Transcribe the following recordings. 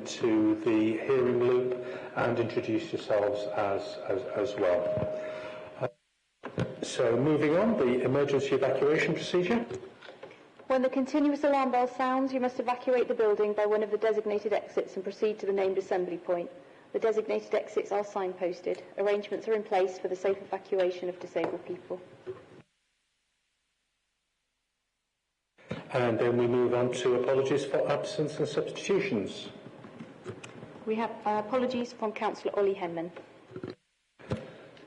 into the hearing loop and introduce yourselves as well. So moving on, the emergency evacuation procedure. When the continuous alarm bell sounds, you must evacuate the building by one of the designated exits and proceed to the named assembly point. The designated exits are signposted. Arrangements are in place for the safe evacuation of disabled people. And then we move on to apologies for absence and substitutions. We have apologies from Councillor Ollie Henman.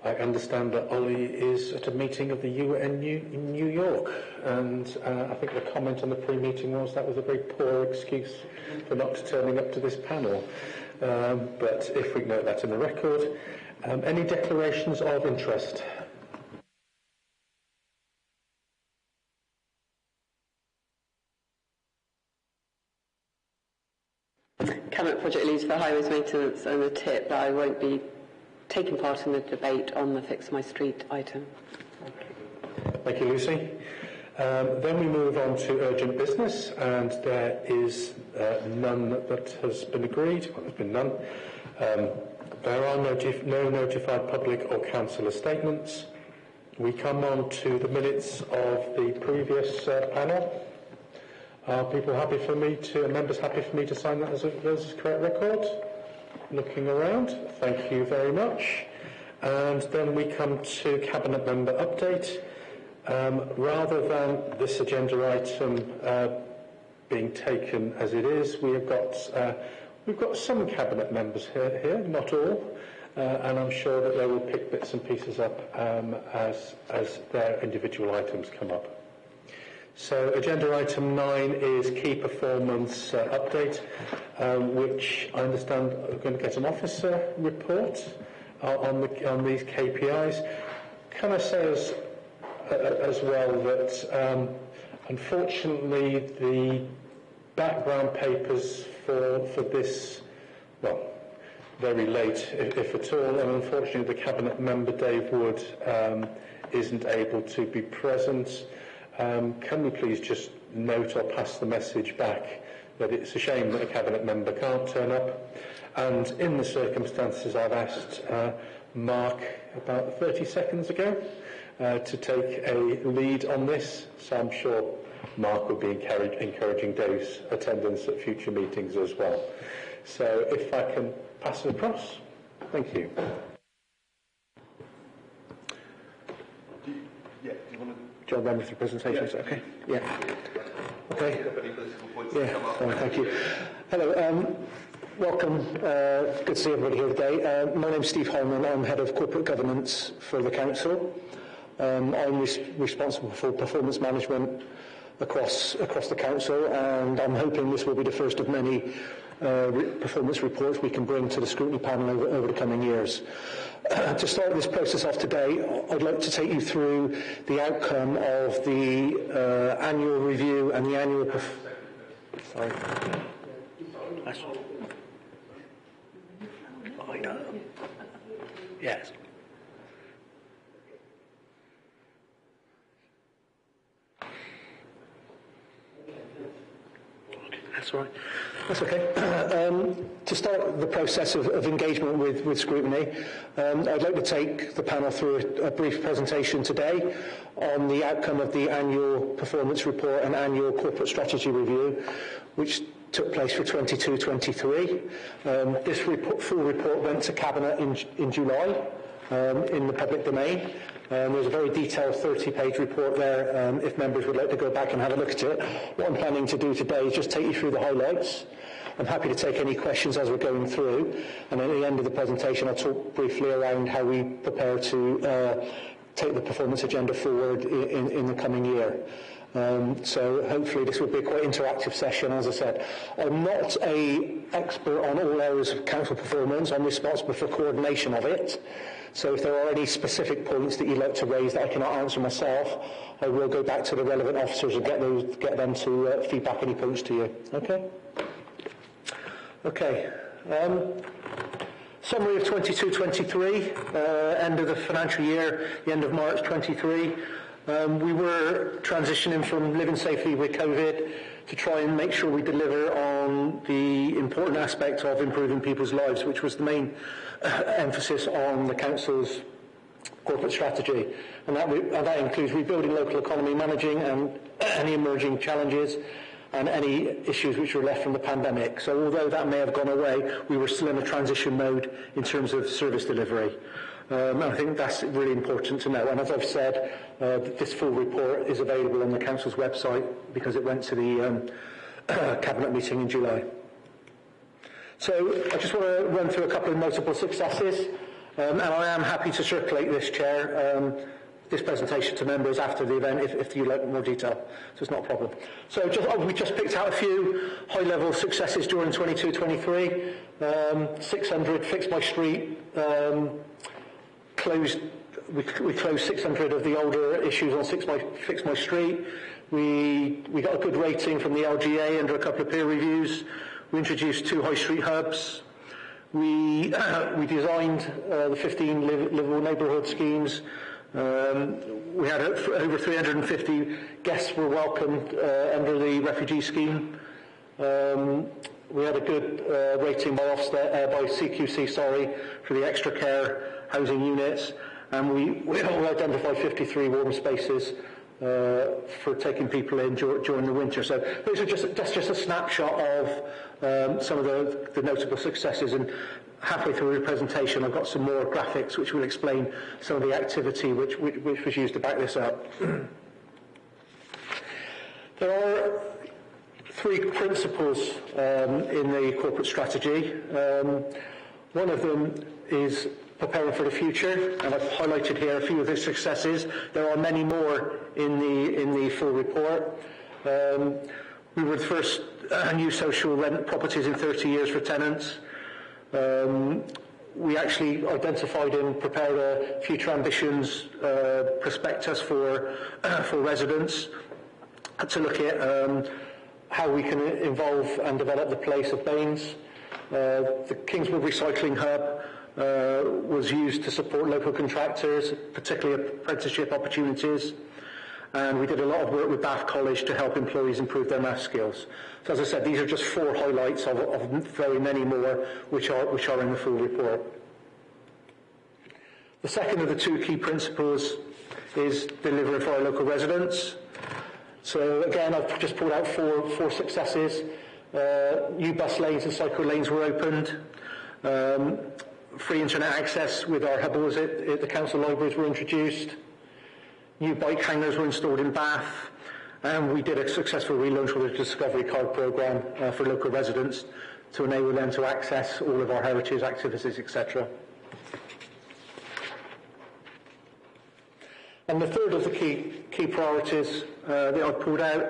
I understand that Ollie is at a meeting of the UN in New York, and I think the comment on the pre-meeting was that was a very poor excuse for not turning up to this panel. But if we note that in the record, any declarations of interest? Cabinet Project Leads for Highways Maintenance and the tip that I won't be taking part in the debate on the Fix My Street item. Thank you, Lucy. Then we move on to urgent business, and there is none that has been agreed. Well, there's been none. There are no notified public or councillor statements. We come on to the minutes of the previous panel. Are people happy for me to, members happy for me to sign that as a correct record? Looking around, thank you very much. And then we come to Cabinet Member Update. Rather than this agenda item being taken as it is, we've got some Cabinet members here, not all, and I'm sure that they will pick bits and pieces up as their individual items come up. So agenda item 9 is key performance update, which I understand are going to get an officer report on these KPIs. Can I say as well that unfortunately the background papers for this, well, very late if at all, and unfortunately the Cabinet member Dave Wood isn't able to be present. Can we please just note or pass the message back that it's a shame that a Cabinet member can't turn up, and in the circumstances I've asked Mark about 30 seconds ago to take a lead on this, so I'm sure Mark will be encouraging Dave's attendance at future meetings as well. So if I can pass it across, thank you. Do you want to run with your presentations? Yeah. Okay. Yeah. Okay. Yeah. Fine, thank you. Hello. Welcome. Good to see everybody here today. My name's Steve Holman. I'm head of corporate governance for the council. I'm responsible for performance management across the council, and I'm hoping this will be the first of many performance reports we can bring to the scrutiny panel over the coming years. To start this process off today, I'd like to take you through the outcome of the annual review and the annual... Sorry. Yes. That's all right. That's okay. To start the process of engagement with scrutiny, I'd like to take the panel through a brief presentation today on the outcome of the annual performance report and annual corporate strategy review, which took place for 22-23. This full report went to Cabinet in July in the public domain. There's a very detailed 30-page report there if members would like to go back and have a look at it. What I'm planning to do today is just take you through the highlights. I'm happy to take any questions as we're going through, and at the end of the presentation I'll talk briefly around how we prepare to take the performance agenda forward in the coming year. So hopefully this will be a quite interactive session. As I said, I'm not an expert on all areas of council performance. I'm responsible for coordination of it. So if there are any specific points that you'd like to raise that I cannot answer myself, I will go back to the relevant officers and get them to feedback any points to you. Okay? Okay. Summary of 22-23, end of the financial year, the end of March 23. We were transitioning from living safely with COVID to try and make sure we deliver on the important aspect of improving people's lives, which was the main emphasis on the council's corporate strategy. And that includes rebuilding local economy, managing any emerging challenges and any issues which were left from the pandemic. So although that may have gone away, we were still in a transition mode in terms of service delivery. And I think that's really important to know. And as I've said, this full report is available on the council's website because it went to the cabinet meeting in July. So I just want to run through a couple of notable successes, and I am happy to circulate this, Chair, this presentation to members after the event if you'd like more detail, so it's not a problem. So we just picked out a few high-level successes during 22-23. 600 Fix My Street we closed 600 of the older issues on Fix My Street. We got a good rating from the LGA under a couple of peer reviews. We introduced 2 high street hubs. We designed the 15 livable neighbourhood schemes. We had over 350 guests were welcomed under the refugee scheme. We had a good rating by CQC, for the extra care housing units, and we identified 53 warm spaces for taking people in during the winter. So that's just a snapshot of some of the notable successes, and halfway through the presentation I've got some more graphics which will explain some of the activity which was used to back this up. There are 3 principles in the corporate strategy. One of them is preparing for the future, and I've highlighted here a few of the successes. There are many more in the full report. We were the first new social rent properties in 30 years for tenants. We actually identified and prepared a future ambitions prospectus for residents to look at how we can involve and develop the place of Baines. The Kingswood Recycling Hub was used to support local contractors, particularly apprenticeship opportunities, and we did a lot of work with Bath College to help employees improve their maths skills. So as I said, these are just 4 highlights of very many more which are in the full report. The second of the 2 key principles is delivering for our local residents. So again, I've just pulled out four successes. New bus lanes and cycle lanes were opened. Free internet access with our hubbles at the council libraries were introduced. New bike hangers were installed in Bath. And we did a successful relaunch with the Discovery Card programme for local residents to enable them to access all of our heritage activities, etc. And the third of the key priorities that I've pulled out,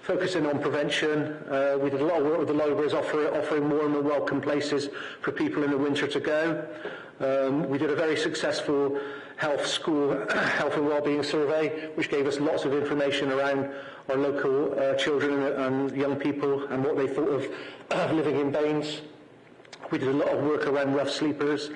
focusing on prevention. We did a lot of work with the libraries, offering more and more welcome places for people in the winter to go. We did a very successful health and wellbeing survey, which gave us lots of information around our local children and young people and what they thought of living in Baines. We did a lot of work around rough sleepers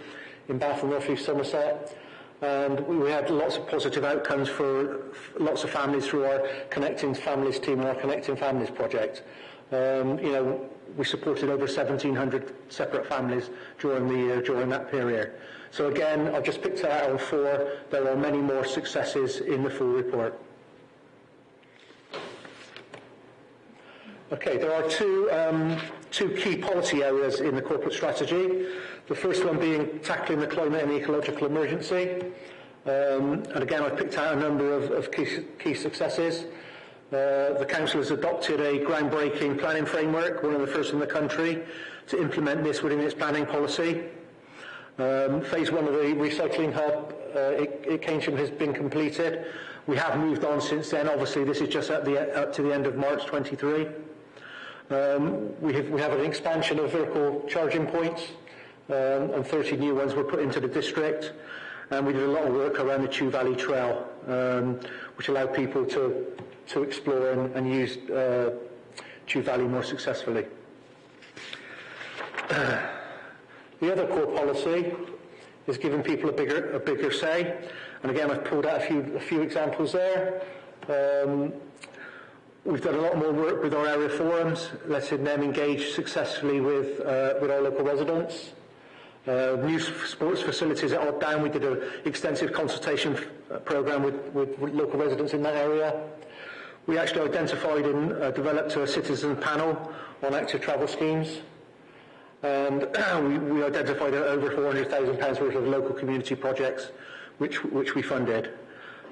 in Bath and North East Somerset. And we had lots of positive outcomes for lots of families through our Connecting Families team and our Connecting Families project. We supported over 1,700 separate families during that period. So again, I've just picked it out on 4. There are many more successes in the full report. Okay, there are two key policy areas in the corporate strategy. The first one being tackling the climate and ecological emergency. And again, I've picked out a number of key successes. The Council has adopted a groundbreaking planning framework, one of the first in the country, to implement this within its planning policy. Phase 1 of the recycling hub at Keynsham has been completed. We have moved on since then. Obviously, this is just up to the end of March 23. We have an expansion of vehicle charging points, and 30 new ones were put into the district. And we did a lot of work around the Chew Valley Trail, which allowed people to explore and use Chew Valley more successfully. The other core policy is giving people a bigger say. And again, I've pulled out a few examples there. We've done a lot more work with our area forums, letting them engage successfully with our local residents. New sports facilities at Odd Down, we did an extensive consultation programme with local residents in that area. We actually identified and developed a citizen panel on active travel schemes. And we identified over £400,000 worth of local community projects which we funded.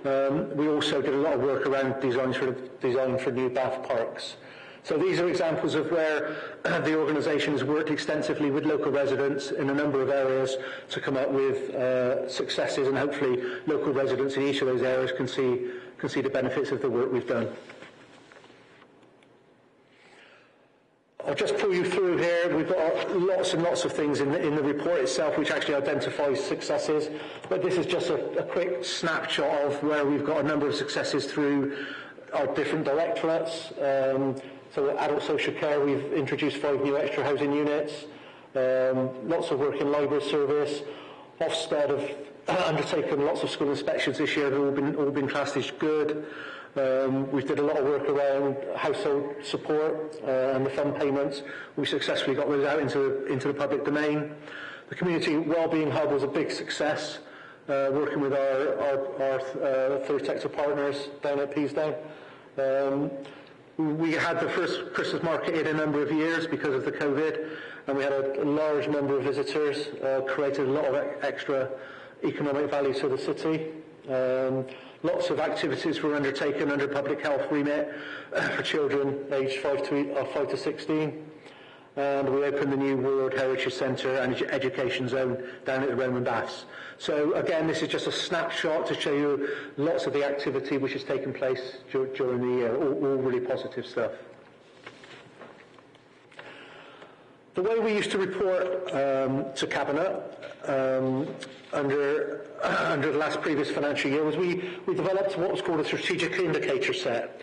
We also did a lot of work around design for new bath parks. So these are examples of where the organisation has worked extensively with local residents in a number of areas to come up with successes, and hopefully local residents in each of those areas can see the benefits of the work we've done. I'll just pull you through here. We've got lots and lots of things in the report itself which actually identifies successes, but this is just a quick snapshot of where we've got a number of successes through our different directorates. So adult social care, we've introduced 5 new extra housing units, lots of work in library service. Ofsted have undertaken lots of school inspections this year, they've all been classed as good. We've did a lot of work around household support and the fund payments. We successfully got those out into the public domain. The Community Wellbeing Hub was a big success, working with our third sector partners down at Peasdown. We had the first Christmas market in a number of years because of the COVID, and we had a large number of visitors, created a lot of extra economic value to the city. Lots of activities were undertaken under public health remit for children aged 5 to 16. And we opened the new World Heritage Centre and Education Zone down at the Roman Baths. So again, this is just a snapshot to show you lots of the activity which has taken place during the year, all really positive stuff. The way we used to report to Cabinet under the last previous financial year was we developed what was called a strategic indicator set.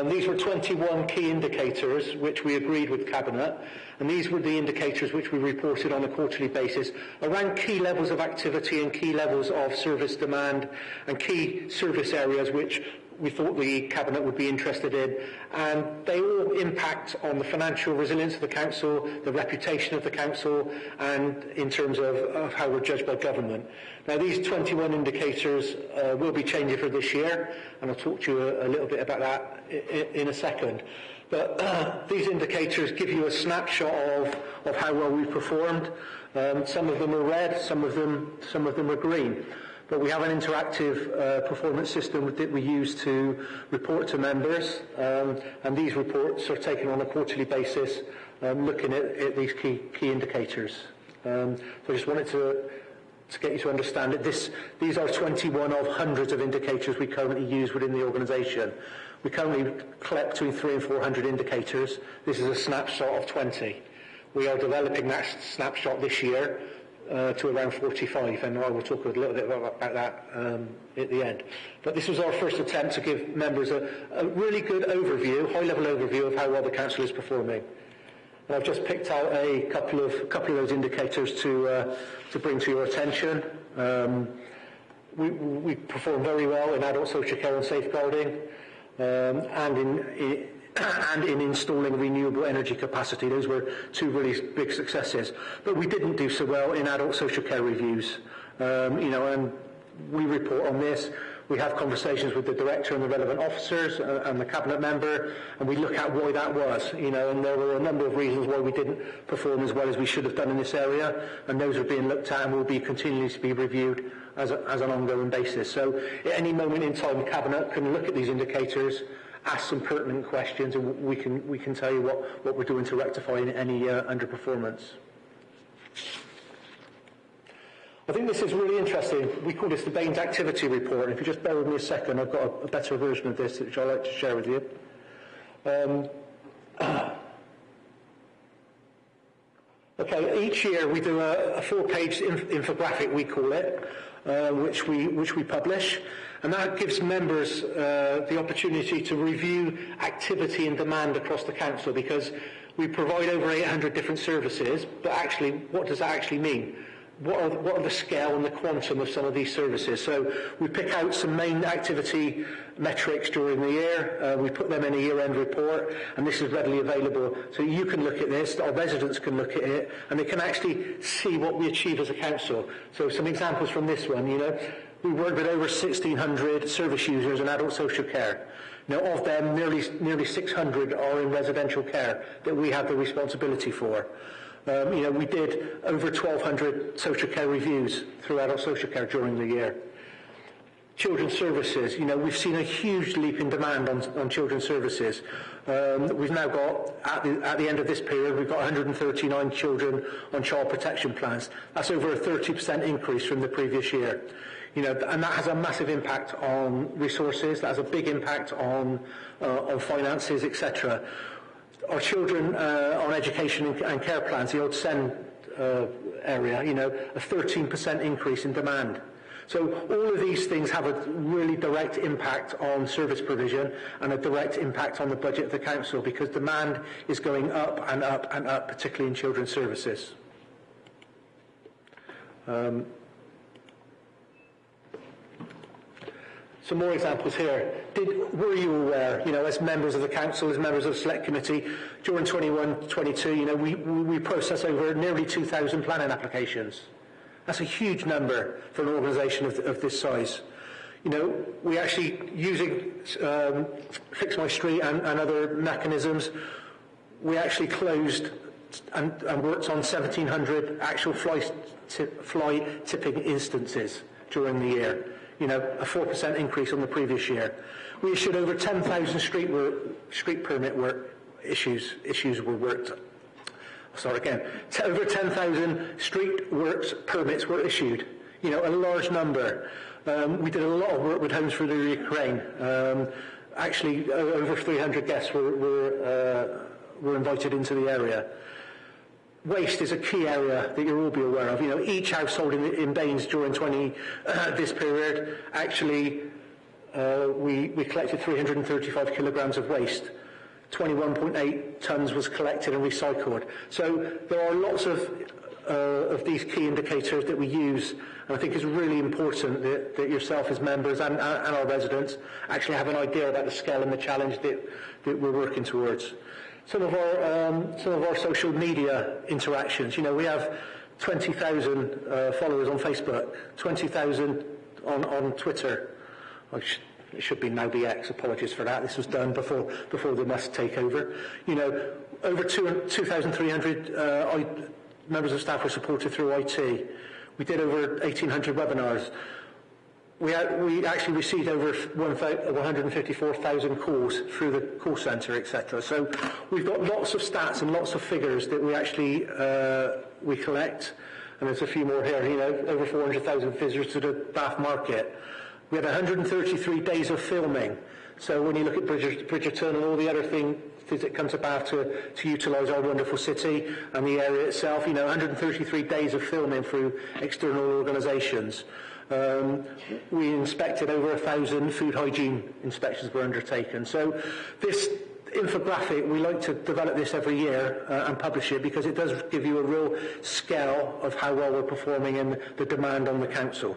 These were 21 key indicators which we agreed with Cabinet, and these were the indicators which we reported on a quarterly basis around key levels of activity and key levels of service demand and key service areas which we thought the Cabinet would be interested in, and they all impact on the financial resilience of the Council, the reputation of the Council, and in terms of how we're judged by government. Now, these 21 indicators will be changing for this year, and I'll talk to you a little bit about that in a second. But these indicators give you a snapshot of how well we've performed. Some of them are red, some of them are green. But we have an interactive performance system that we use to report to members, and these reports are taken on a quarterly basis, looking at these key indicators. So I just wanted to get you to understand it. These are 21 of hundreds of indicators we currently use within the organisation. We currently collect between 300 and 400 indicators. This is a snapshot of 20. We are developing that snapshot this year to around 45, and I will talk a little bit about that at the end. But this was our first attempt to give members a really good overview, high-level overview of how well the Council is performing. And I've just picked out a couple of those indicators to bring to your attention. We perform very well in adult social care and safeguarding, and in installing renewable energy capacity. Those were 2 really big successes. But we didn't do so well in adult social care reviews. And we report on this. We have conversations with the director and the relevant officers and the cabinet member, and we look at why that was. And there were a number of reasons why we didn't perform as well as we should have done in this area, and those are being looked at and will be continually to be reviewed as an ongoing basis. So at any moment in time, cabinet can look at these indicators, ask some pertinent questions, and we can tell you what we're doing to rectify any underperformance. I think this is really interesting. We call this the Baines Activity Report, and if you just bear with me a second, I've got a better version of this which I'd like to share with you. Okay, each year we do a 4-page infographic, we call it, which we publish, and that gives members the opportunity to review activity and demand across the council, because we provide over 800 different services, but actually, what does that actually mean? what are the scale and the quantum of some of these services. So we pick out some main activity metrics during the year, we put them in a year-end report, and this is readily available. So you can look at this, our residents can look at it, and they can actually see what we achieve as a council. So some examples from this one, we work with over 1,600 service users in adult social care. Now, of them, nearly 600 are in residential care that we have the responsibility for. We did over 1,200 social care reviews through adult social care during the year. Children's services, we've seen a huge leap in demand on children's services. We've now got, at the end of this period, we've got 139 children on child protection plans. That's over a 30% increase from the previous year. And that has a massive impact on resources, that has a big impact on finances, etc. Our children on education and care plans, the old SEN area, a 13% increase in demand. So all of these things have a really direct impact on service provision and a direct impact on the budget of the council, because demand is going up and up and up, particularly in children's services. Some more examples here. Were you aware, as members of the council, as members of the select committee, during 21-22, we processed over nearly 2,000 planning applications. That's a huge number for an organisation of this size. We actually, using Fix My Street and other mechanisms, we actually closed and worked on 1,700 actual fly tipping instances during the year. A 4% increase on the previous year. We issued over 10,000 street permit work issues were worked. Over 10,000 street works permits were issued. A large number. We did a lot of work with Homes for the Ukraine. Actually, over 300 guests were invited into the area. Waste is a key area that you'll all be aware of. Each household in Baines during this period, actually, we collected 335 kilograms of waste. 21.8 tonnes was collected and recycled. So there are lots of these key indicators that we use, and I think it's really important that yourself as members and our residents actually have an idea about the scale and the challenge that we're working towards. Some of our social media interactions. We have 20,000 followers on Facebook, 20,000 on Twitter. It should be now be X. Apologies for that. This was done before the Musk takeover. Over 2,300 members of staff were supported through IT. We did over 1,800 webinars. We actually received over 154,000 calls through the call centre, etc. So we've got lots of stats and lots of figures that we actually we collect, and there's a few more here. Over 400,000 visitors to the Bath Market. We had 133 days of filming. So when you look at Bridgerton and all the other things that come to Bath to utilise our wonderful city and the area itself, 133 days of filming through external organisations. We inspected over 1,000 food hygiene inspections were undertaken. So this infographic, we like to develop this every year and publish it, because it does give you a real scale of how well we're performing in the demand on the council.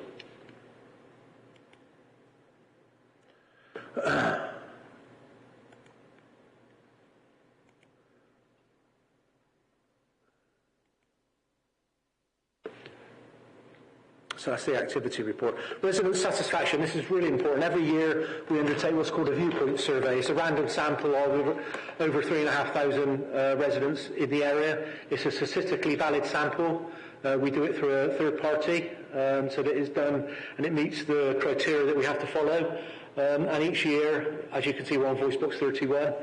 So that's the activity report. Resident satisfaction, this is really important. Every year we undertake what's called a viewpoint survey. It's a random sample of over 3,500 residents in the area. It's a statistically valid sample. We do it through a third party, so that it's done and it meets the criteria that we have to follow. And each year, as you can see, we're on Voice Box 31,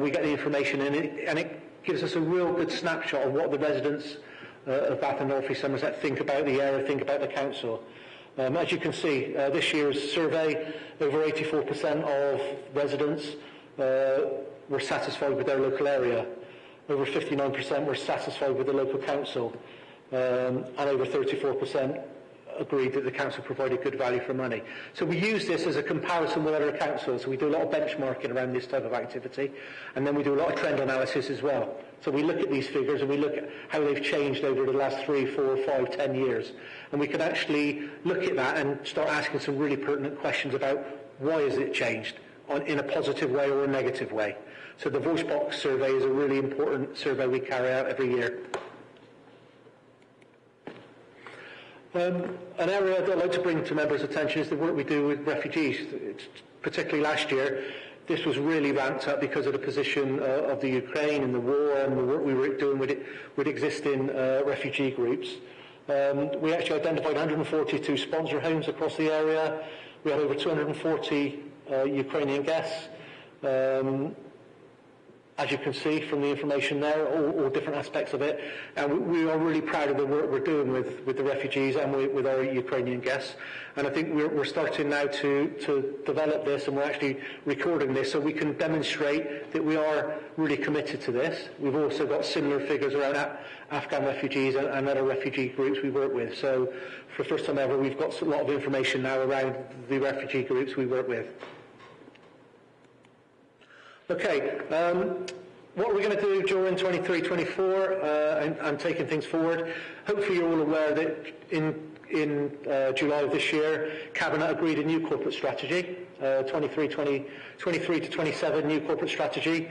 we get the information in it, and it gives us a real good snapshot of what the residents of Bath and North East Somerset think about the area, think about the council. As you can see, this year's survey, over 84% of residents were satisfied with their local area. Over 59% were satisfied with the local council. And over 34% agreed that the council provided good value for money. So we use this as a comparison with other councils. We do a lot of benchmarking around this type of activity, and then we do a lot of trend analysis as well. So we look at these figures and we look at how they've changed over the last 3, 4, 5, 10 years. And we can actually look at that and start asking some really pertinent questions about why has it changed in a positive way or a negative way. So the voice box survey is a really important survey we carry out every year. An area that I'd like to bring to members' attention is the work we do with refugees. Particularly last year, this was really ramped up because of the position of the Ukraine and the war and the work we were doing with existing refugee groups. We actually identified 142 sponsor homes across the area. We had over 240 Ukrainian guests. As you can see from the information there, all different aspects of it. And we are really proud of the work we're doing with the refugees and with our Ukrainian guests. And I think we're starting now to develop this, and we're actually recording this so we can demonstrate that we are really committed to this. We've also got similar figures around Afghan refugees and other refugee groups we work with. So for the first time ever, we've got a lot of information now around the refugee groups we work with. Okay, what we're going to do during 23-24 and taking things forward, hopefully you're all aware that in July of this year, Cabinet agreed a new corporate strategy, 23 to 27 new corporate strategy.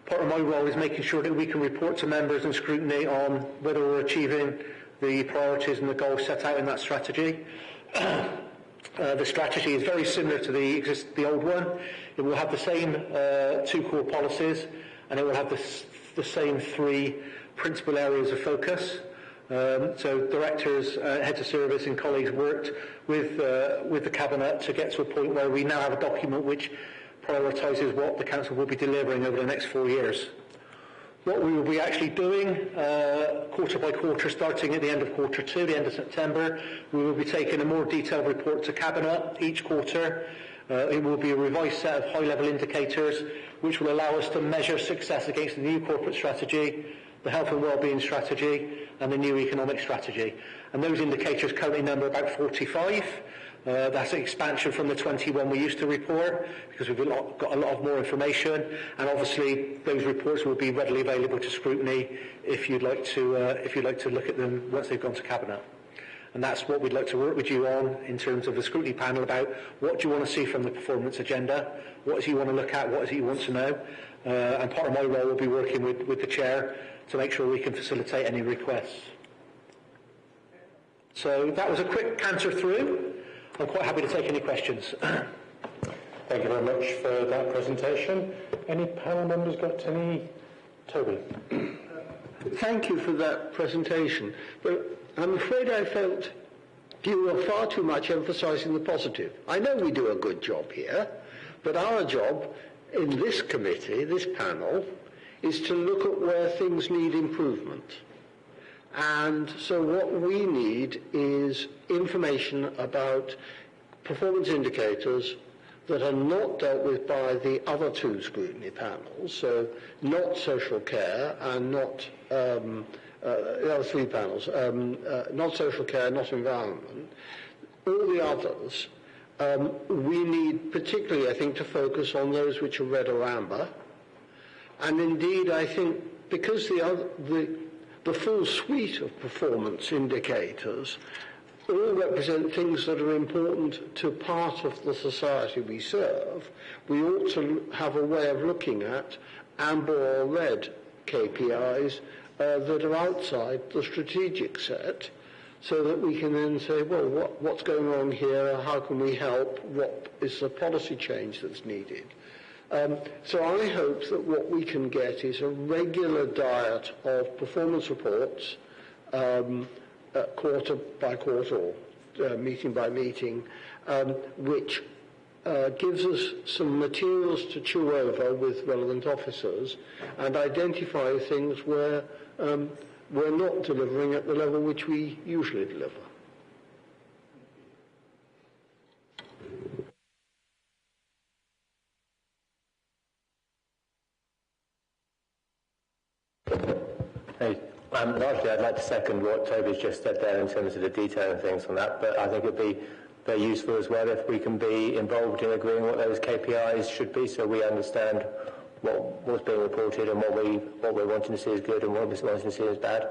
Part of my role is making sure that we can report to members and scrutiny on whether we're achieving the priorities and the goals set out in that strategy. The strategy is very similar to the old one. It will have the same 2 core policies, and it will have the same 3 principal areas of focus. So directors, heads of service and colleagues worked with the Cabinet to get to a point where we now have a document which prioritises what the Council will be delivering over the next 4 years. What we will be actually doing quarter by quarter, starting at the end of quarter 2, the end of September, we will be taking a more detailed report to Cabinet each quarter. It will be a revised set of high-level indicators which will allow us to measure success against the new corporate strategy, the health and wellbeing strategy, and the new economic strategy. And those indicators currently number about 45. That's an expansion from the 21 we used to report because we've got a lot of more information, and obviously those reports will be readily available to scrutiny if you'd like to look at them once they've gone to Cabinet. And that's what we'd like to work with you on in terms of the scrutiny panel about what do you want to see from the performance agenda, what is it you want to look at, what is it you want to know, and part of my role will be working with the chair to make sure we can facilitate any requests. So that was a quick canter through. I'm quite happy to take any questions. Thank you very much for that presentation. Any panel members got any? Toby. Thank you for that presentation. But I'm afraid I felt you were far too much emphasising the positive. I know we do a good job here, but our job in this committee, this panel, is to look at where things need improvement. And so what we need is information about performance indicators that are not dealt with by the other 2 scrutiny panels, so not social care and not the other 3 panels, not social care, not environment. All the others, we need particularly, I think, to focus on those which are red or amber. And indeed, I think, because the full suite of performance indicators all represent things that are important to part of the society we serve, we ought to have a way of looking at amber or red KPIs that are outside the strategic set, so that we can then say, well, what's going on here, how can we help, what is the policy change that's needed. So I hope that what we can get is a regular diet of performance reports, quarter by quarter or meeting by meeting, which gives us some materials to chew over with relevant officers and identify things where we're not delivering at the level which we usually deliver. Hey, largely I'd like to second what Toby's just said there in terms of the detail and things on that, but I think it'd be very useful as well if we can be involved in agreeing what those KPIs should be, so we understand what's being reported and what we're wanting to see as good and what we're wanting to see as bad.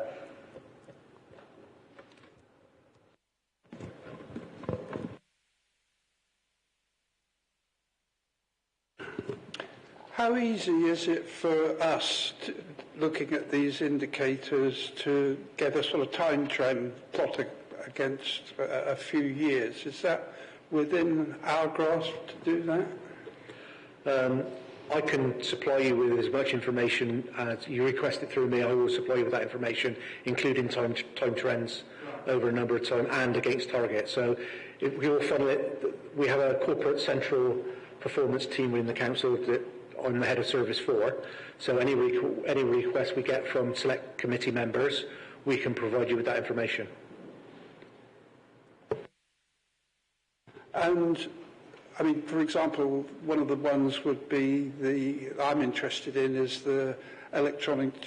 How easy is it for us, looking at these indicators, to get a sort of time trend plot against a few years? Is that within our grasp to do that? I can supply you with as much information as you request it through me. I will supply you with that information, including time trends over a number of time and against target. So if we will funnel it. We have a corporate central performance team within the council that I'm the head of service for. So any request we get from select committee members, we can provide you with that information. And I mean, for example, one of the ones would be I'm interested in is the electric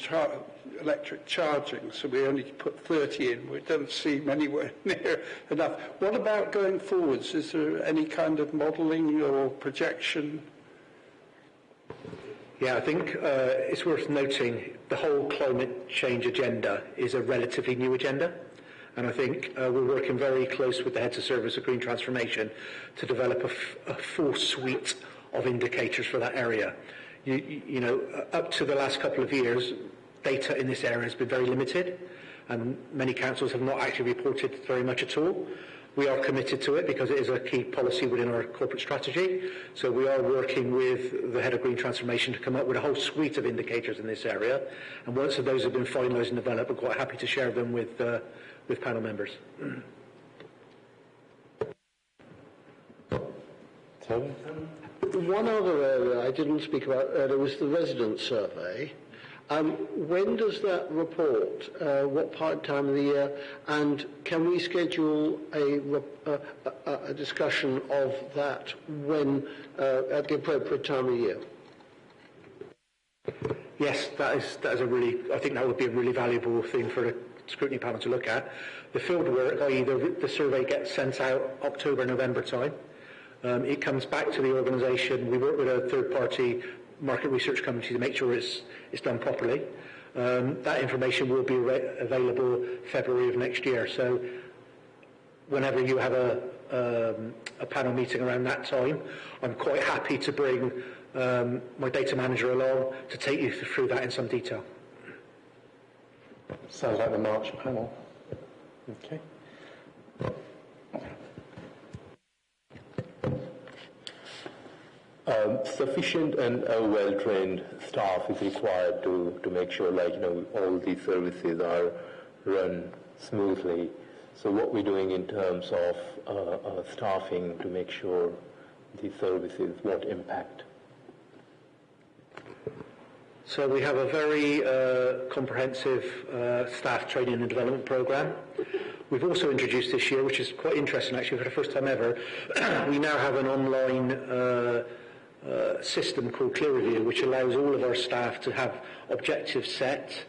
charging. So we only put 30 in, which doesn't seem anywhere near enough. What about going forwards? Is there any kind of modelling or projection? Yeah, I think it's worth noting the whole climate change agenda is a relatively new agenda. And I think we're working very close with the heads of service of green transformation to develop a full suite of indicators for that area. You know, up to the last couple of years, data in this area has been very limited, and many councils have not actually reported very much at all. We are committed to it because it is a key policy within our corporate strategy. So we are working with the head of green transformation to come up with a whole suite of indicators in this area. And once those have been finalised and developed, we're quite happy to share them with panel members. One other area I didn't speak about earlier was the resident survey. When does that report? What time of the year? And can we schedule a discussion of that when at the appropriate time of year? Yes, that is a really. I think that would be a really valuable thing for a scrutiny panel to look at. The field work, i.e. the survey gets sent out October, November time. It comes back to the organisation. We work with a third-party market research company to make sure it's done properly. That information will be available February of next year. So whenever you have a panel meeting around that time, I'm quite happy to bring my data manager along to take you through that in some detail. Sounds like the March panel. Okay. Sufficient and well-trained staff is required to make sure, all these services are run smoothly. So what we're doing in terms of staffing to make sure these services won't impact. So we have a very comprehensive staff training and development programme. We've also introduced this year, which is quite interesting actually, for the first time ever, we now have an online system called Clear Review, which allows all of our staff to have objectives set,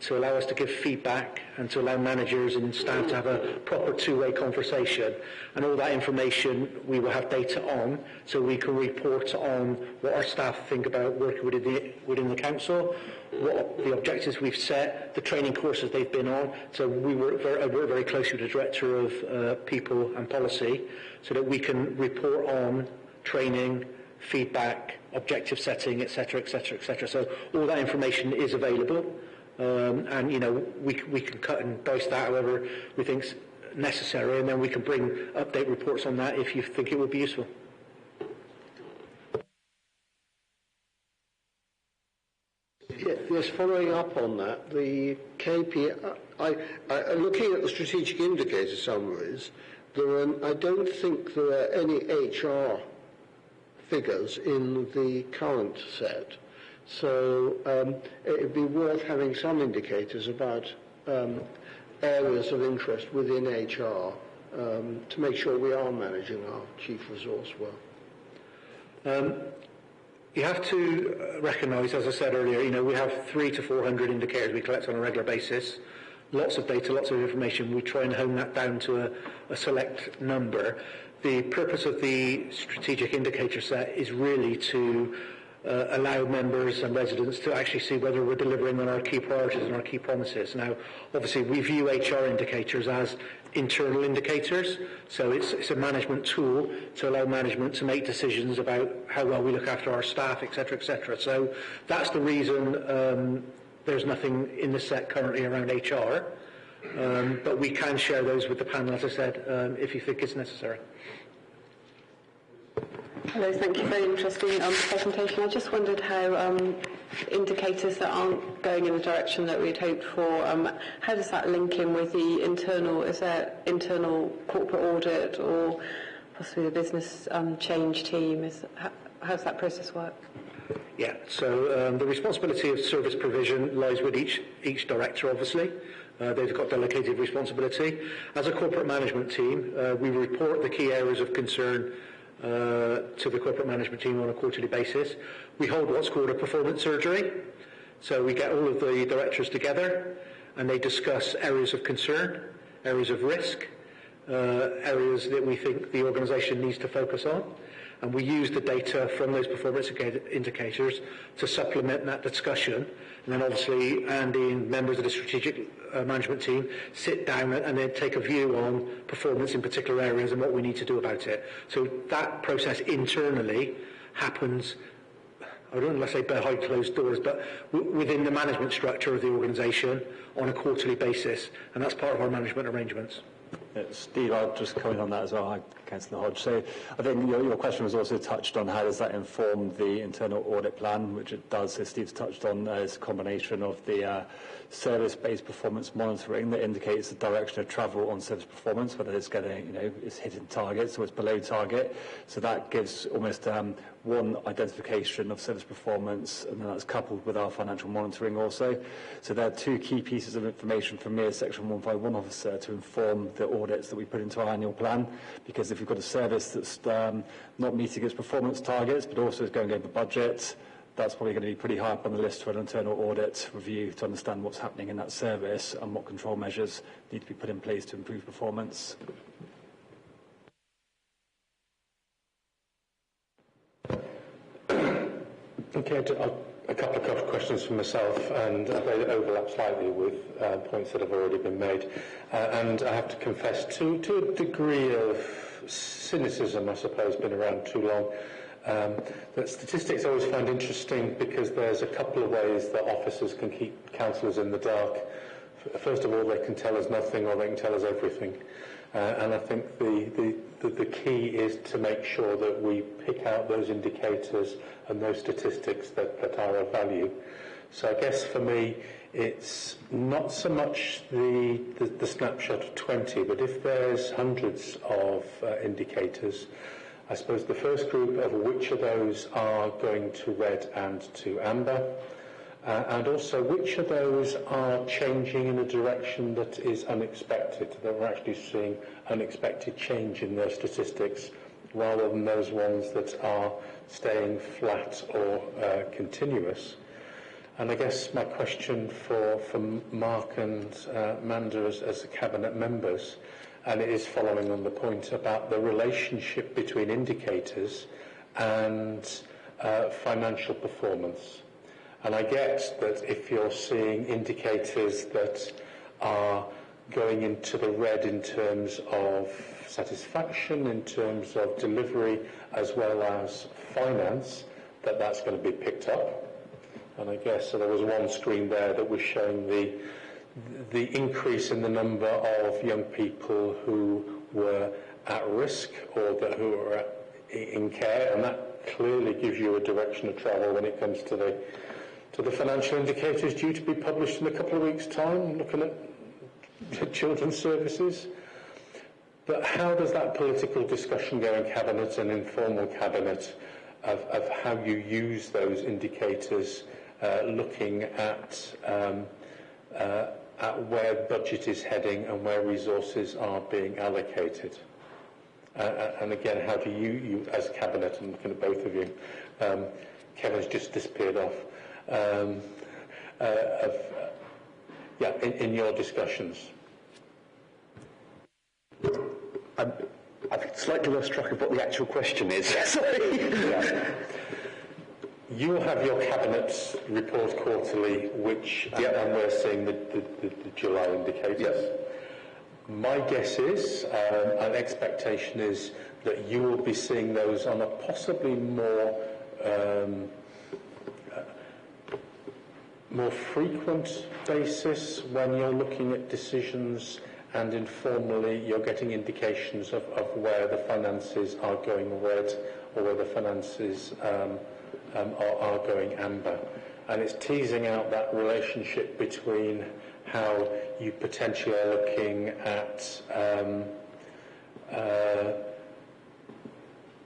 to allow us to give feedback, and to allow managers and staff to have a proper two-way conversation. And all that information we will have data on, so we can report on what our staff think about working within the council, what the objectives we've set, the training courses they've been on. So I work very closely with the Director of People and Policy, so that we can report on training, feedback, objective setting, etc., etc., etc. So all that information is available, and we can cut and dice that however we think's necessary, and then we can bring update reports on that if you think it would be useful. Yes, following up on that, the KPI, looking at the strategic indicator summaries, I don't think there are any HR figures in the current set. So it would be worth having some indicators about areas of interest within HR to make sure we are managing our chief resource well. You have to recognise, as I said earlier, we have 300 to 400 indicators we collect on a regular basis. lots of data, lots of information. We try and hone that down to a select number. The purpose of the strategic indicator set is really to allow members and residents to actually see whether we're delivering on our key priorities and our key promises. Now, obviously, we view HR indicators as internal indicators, so it's a management tool to allow management to make decisions about how well we look after our staff, etc., etc. So that's the reason there's nothing in the set currently around HR, but we can share those with the panel, as I said, if you think it's necessary. Hello, thank you. Very interesting presentation. I just wondered how indicators that aren't going in the direction that we'd hoped for, how does that link in with the internal, is there internal corporate audit or possibly the business change team? How does that process work? Yeah, so the responsibility of service provision lies with each director, obviously. They've got delegated responsibility. As a corporate management team, we report the key areas of concern to the corporate management team on a quarterly basis. We hold what's called a performance surgery. So we get all of the directors together and they discuss areas of concern, areas of risk, areas that we think the organisation needs to focus on. And we use the data from those performance indicators to supplement that discussion. And then obviously Andy and members of the strategic management team sit down and then take a view on performance in particular areas and what we need to do about it. So that process internally happens, I don't want to say behind closed doors, but within the management structure of the organisation on a quarterly basis. And that's part of our management arrangements. Steve, I'll just comment on that as well. Hi, Councillor Hodge. So I think your question was also touched on how does that inform the internal audit plan, which it does, as Steve's touched on, as a combination of the service-based performance monitoring that indicates the direction of travel on service performance, whether it's getting, it's hitting targets or it's below target. So that gives almost one identification of service performance, and then that's coupled with our financial monitoring also. So there are two key pieces of information from me as Section 151 officer to inform the audits that we put into our annual plan, because if you've got a service that's not meeting its performance targets but also is going over budget, that's probably going to be pretty high up on the list for an internal audit review to understand what's happening in that service and what control measures need to be put in place to improve performance. Okay, a couple of questions from myself, and they overlap slightly with points that have already been made. And I have to confess, to a degree of cynicism, I suppose, been around too long. That statistics I always find interesting because there's a couple of ways that officers can keep councillors in the dark. First of all, they can tell us nothing or they can tell us everything. And I think the key is to make sure that we pick out those indicators and those statistics that are of value. So I guess for me, it's not so much the snapshot of 20, but if there's hundreds of indicators, I suppose the first group of which of those are going to red and to amber, and also which of those are changing in a direction that is unexpected, that we're actually seeing unexpected change in their statistics, rather than those ones that are staying flat or continuous. And I guess my question for Mark and Manda as Cabinet members, and it is following on the point about the relationship between indicators and financial performance. And I get that if you're seeing indicators that are going into the red in terms of satisfaction, in terms of delivery, as well as finance, that's going to be picked up. And I guess so there was one screen there that was showing the increase in the number of young people who were at risk or who were in care, and that clearly gives you a direction of travel when it comes to the financial indicators due to be published in a couple of weeks' time, looking at children's services. But how does that political discussion go in Cabinet and informal Cabinet of how you use those indicators, looking at where budget is heading and where resources are being allocated? And again, how do you as Cabinet, and looking at both of you, Kevin's just disappeared off, in your discussions. I've slightly lost track of what the actual question is. Sorry. Yeah. You will have your Cabinet's report quarterly, which, and we're seeing the July indicators. Yep. My guess is, and expectation is, that you will be seeing those on a possibly more frequent basis when you're looking at decisions, and informally you're getting indications of where the finances are going red or where the finances are going amber. And it's teasing out that relationship between how you potentially are looking at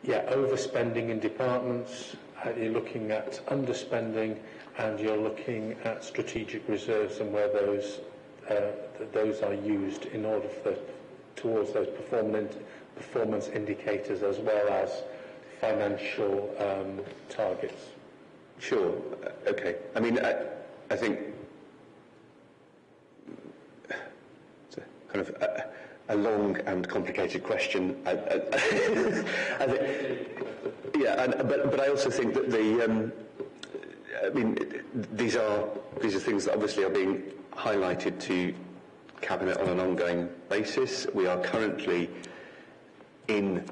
overspending in departments, you're looking at underspending, and you're looking at strategic reserves and where those are used in order towards those performance indicators as well as financial targets. Sure. Okay. I mean, I think it's a kind of a long and complicated question. I think, but I also think that these are things that obviously are being highlighted to Cabinet on an ongoing basis. We are currently in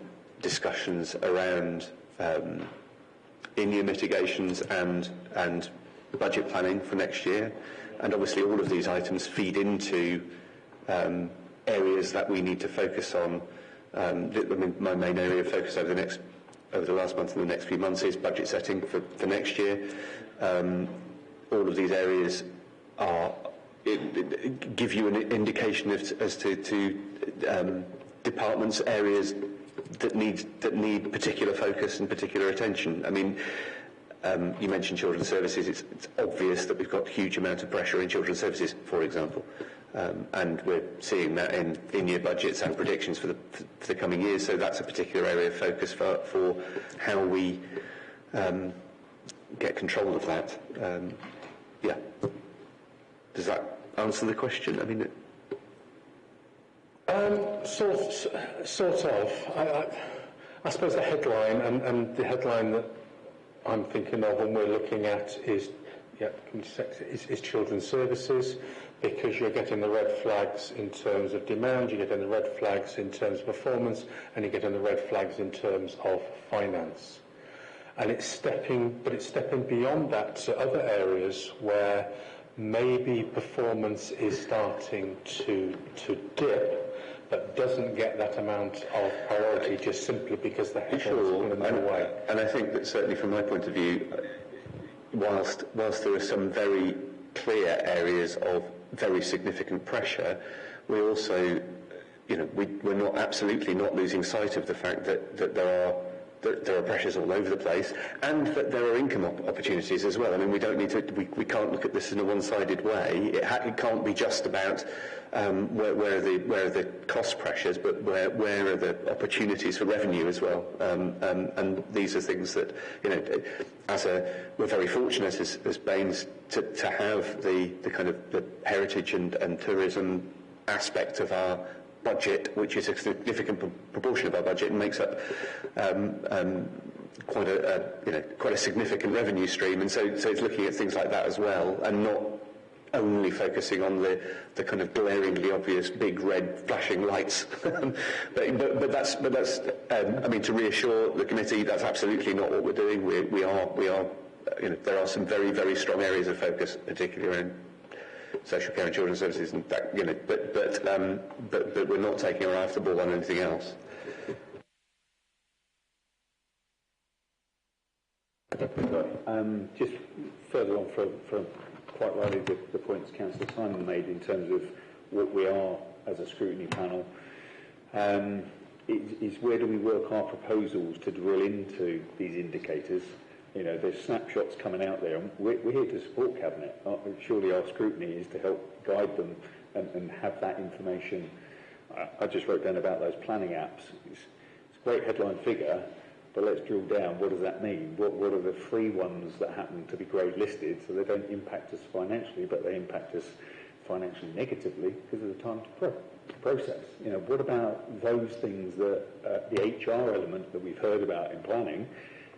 discussions around in-year mitigations and budget planning for next year, and obviously all of these items feed into areas that we need to focus on. My main area of focus over the last month and the next few months is budget setting for next year. All of these areas give you an indication as to departments, areas that need particular focus and particular attention. I mean, you mentioned children's services. It's obvious that we've got a huge amount of pressure in children's services, for example, and we're seeing that in in-year budgets and predictions for the coming years. So that's a particular area of focus for how we get control of that. Does that answer the question? I mean, sort of. I suppose the headline, and the headline that I'm thinking of when we're looking at is children's services, because you're getting the red flags in terms of demand, you're getting the red flags in terms of performance, and you're getting the red flags in terms of finance. And it's stepping beyond that to other areas where maybe performance is starting to dip, but doesn't get that amount of priority just simply because the headlines are in the way. And I think that certainly from my point of view, whilst there are some very clear areas of very significant pressure, we also, we're not absolutely not losing sight of the fact that there are pressures all over the place, and that there are income opportunities as well. I mean, we can't look at this in a one-sided way. It can't be just about where are the cost pressures, but where are the opportunities for revenue as well. And these are things that, we're very fortunate as Baines to have the kind of the heritage and tourism aspect of our budget, which is a significant proportion of our budget and makes up quite a significant revenue stream, and so it's looking at things like that as well, and not only focusing on the kind of glaringly obvious big red flashing lights. but that's I mean, to reassure the committee, that's absolutely not what we're doing. We are there are some very, very strong areas of focus, particularly around social care and children's services, and that, but we're not taking our eye off the ball on anything else. Just further on from quite rightly the points Councillor Simon made in terms of what we are as a scrutiny panel, is where do we work our proposals to drill into these indicators? There's snapshots coming out there, and we're here to support Cabinet. Surely our scrutiny is to help guide them and have that information. I just wrote down about those planning apps. It's a great headline figure, but let's drill down. What does that mean? What are the free ones that happen to be grade listed, so they don't impact us financially, but they impact us financially negatively because of the time to process. You know, what about those things that the HR element that we've heard about in planning?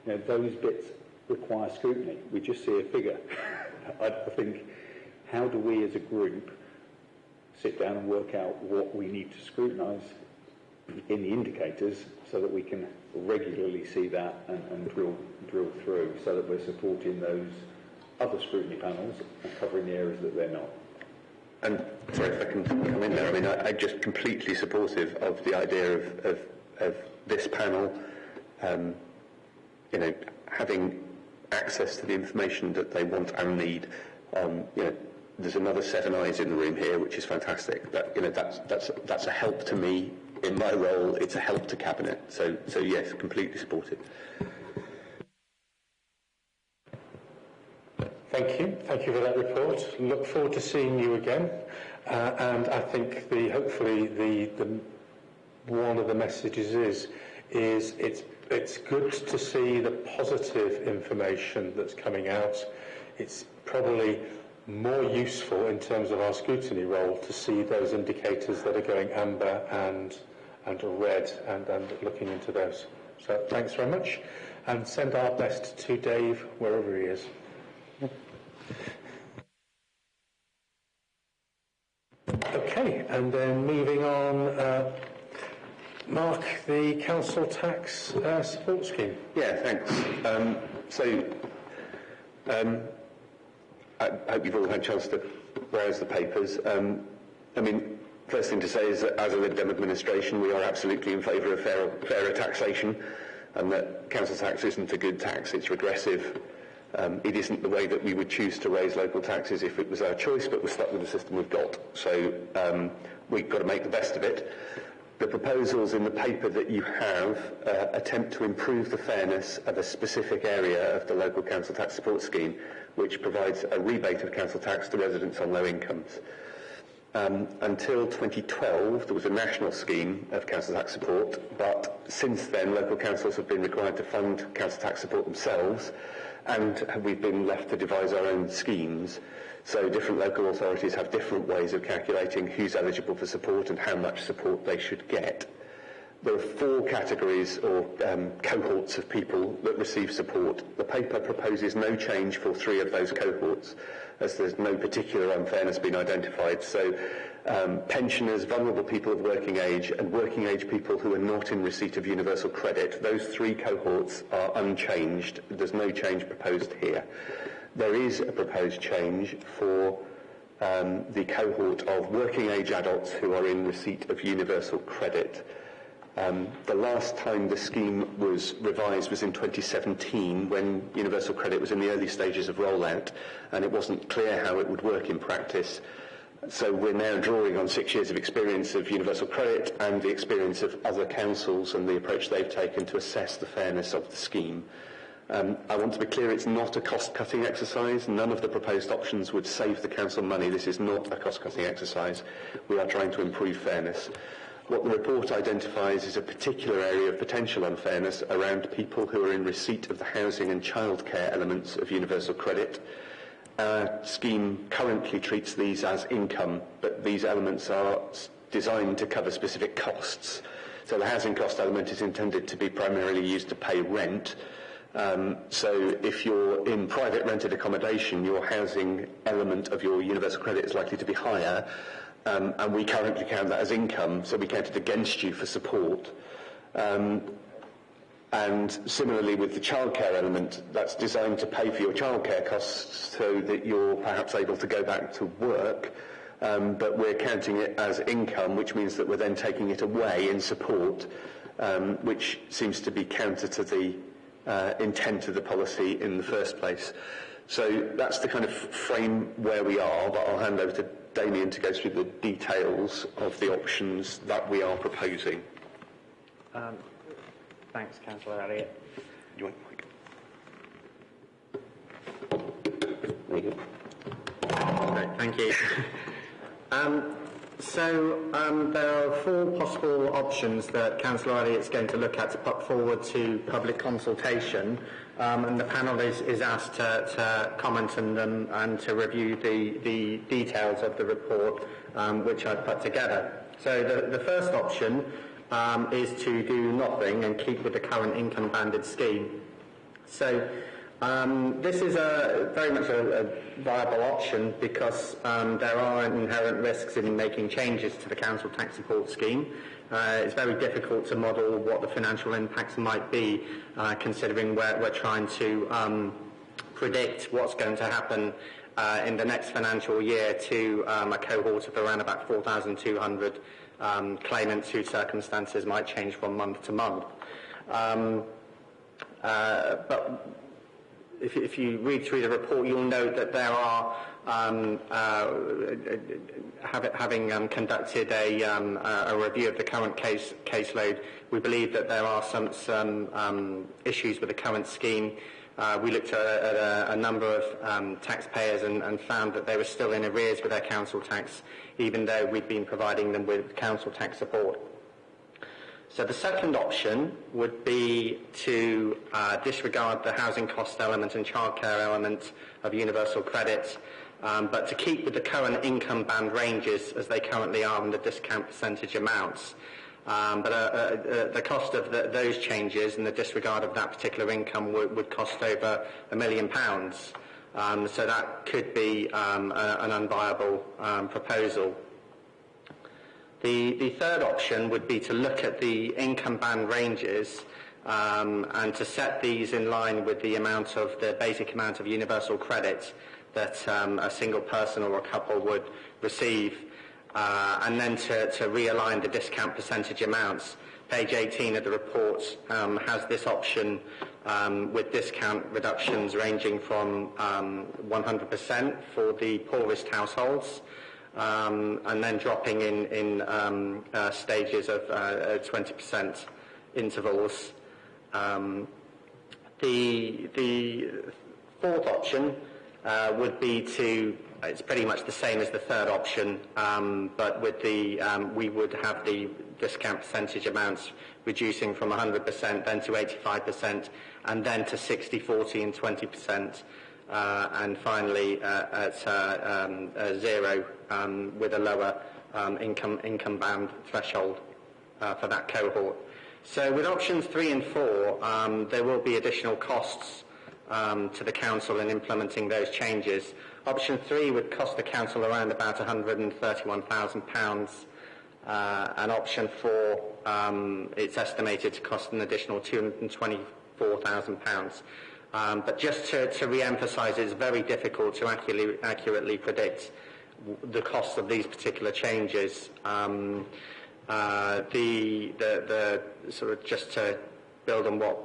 You know, those bits require scrutiny. We just see a figure. I think, how do we as a group sit down and work out what we need to scrutinise in the indicators so that we can regularly see that and drill through so that we're supporting those other scrutiny panels and covering the areas that they're not. And sorry if I can come in there. I mean, I'm just completely supportive of the idea of this panel, you know, having access to the information that they want and need. You know, there's another 7 eyes in the room here, which is fantastic. But you know, that's a help to me in my role. It's a help to Cabinet. So yes, completely supportive. Thank you for that report. Look forward to seeing you again. And I think hopefully the one of the messages is it's good to see the positive information that's coming out. It's probably more useful in terms of our scrutiny role to see those indicators that are going amber and red and looking into those. So thanks very much, and send our best to Dave wherever he is. Okay, and then moving on, Mark, the council tax support scheme. Yeah, thanks. I hope you've all had a chance to browse the papers. I mean, first thing to say is that as a Lib Dem administration, we are absolutely in favour of fairer taxation, and that council tax isn't a good tax, it's regressive. It isn't the way that we would choose to raise local taxes if it was our choice, but we're stuck with the system we've got. So we've got to make the best of it. The proposals in the paper that you have attempt to improve the fairness of a specific area of the local council tax support scheme, which provides a rebate of council tax to residents on low incomes. Until 2012, there was a national scheme of council tax support, but since then, local councils have been required to fund council tax support themselves, and we've been left to devise our own schemes. So different local authorities have different ways of calculating who's eligible for support and how much support they should get. There are 4 categories or cohorts of people that receive support. The paper proposes no change for 3 of those cohorts, as there's no particular unfairness been identified. So pensioners, vulnerable people of working age, and working age people who are not in receipt of universal credit, those 3 cohorts are unchanged. There's no change proposed here. There is a proposed change for the cohort of working age adults who are in receipt of universal credit. The last time the scheme was revised was in 2017, when universal credit was in the early stages of rollout, and it wasn't clear how it would work in practice. So we're now drawing on 6 years of experience of universal credit and the experience of other councils and the approach they've taken to assess the fairness of the scheme. I want to be clear, it's not a cost-cutting exercise. None of the proposed options would save the council money. This is not a cost-cutting exercise. We are trying to improve fairness. What the report identifies is a particular area of potential unfairness around people who are in receipt of the housing and childcare elements of universal credit. Our scheme currently treats these as income, but these elements are designed to cover specific costs. So the housing cost element is intended to be primarily used to pay rent. So if you're in private rented accommodation, your housing element of your universal credit is likely to be higher. And we currently count that as income, so we count it against you for support. And similarly with the childcare element, that's designed to pay for your childcare costs so that you're perhaps able to go back to work, but we're counting it as income, which means that we're then taking it away in support, which seems to be counter to the intent of the policy in the first place. So that's the kind of frame where we are, but I'll hand over to Damien to go through the details of the options that we are proposing. Thanks, Councillor Elliott. You want There you go. Great, thank you. So there are 4 possible options that Councillor Elliott's going to look at to put put forward to public consultation, and the panel is asked to comment and to review the details of the report which I've put together. So the first option is to do nothing and keep with the current income banded scheme. So this is very much a viable option because there are inherent risks in making changes to the council tax support scheme. It's very difficult to model what the financial impacts might be, considering we're trying to predict what's going to happen in the next financial year to a cohort of around about 4,200 claimants whose circumstances might change from month to month. But if you read through the report, you'll note that there are, having conducted a review of the current caseload, we believe that there are some issues with the current scheme. We looked at a number of taxpayers and found that they were still in arrears with their council tax, even though we'd been providing them with council tax support. So the second option would be to disregard the housing cost element and childcare element of universal credit, but to keep with the current income band ranges as they currently are and the discount percentage amounts. But the cost of those changes and the disregard of that particular income would cost over £1 million. So that could be an unviable proposal. The third option would be to look at the income band ranges and to set these in line with the amount of the basic amount of universal credit that a single person or a couple would receive, and then to realign the discount percentage amounts. Page 18 of the report has this option with discount reductions ranging from 100% for the poorest households, and then dropping in stages of 20% intervals. The fourth option would be to, it's pretty much the same as the third option, but with we would have the discount percentage amounts reducing from 100% then to 85% and then to 60, 40 and 20%. And finally at zero with a lower income band threshold for that cohort. So with options 3 and 4, there will be additional costs to the council in implementing those changes. Option 3 would cost the council around about £131,000, and option 4 it's estimated to cost an additional £224,000. But just to re-emphasise, it's very difficult to accurately predict the cost of these particular changes. The sort of just to build on what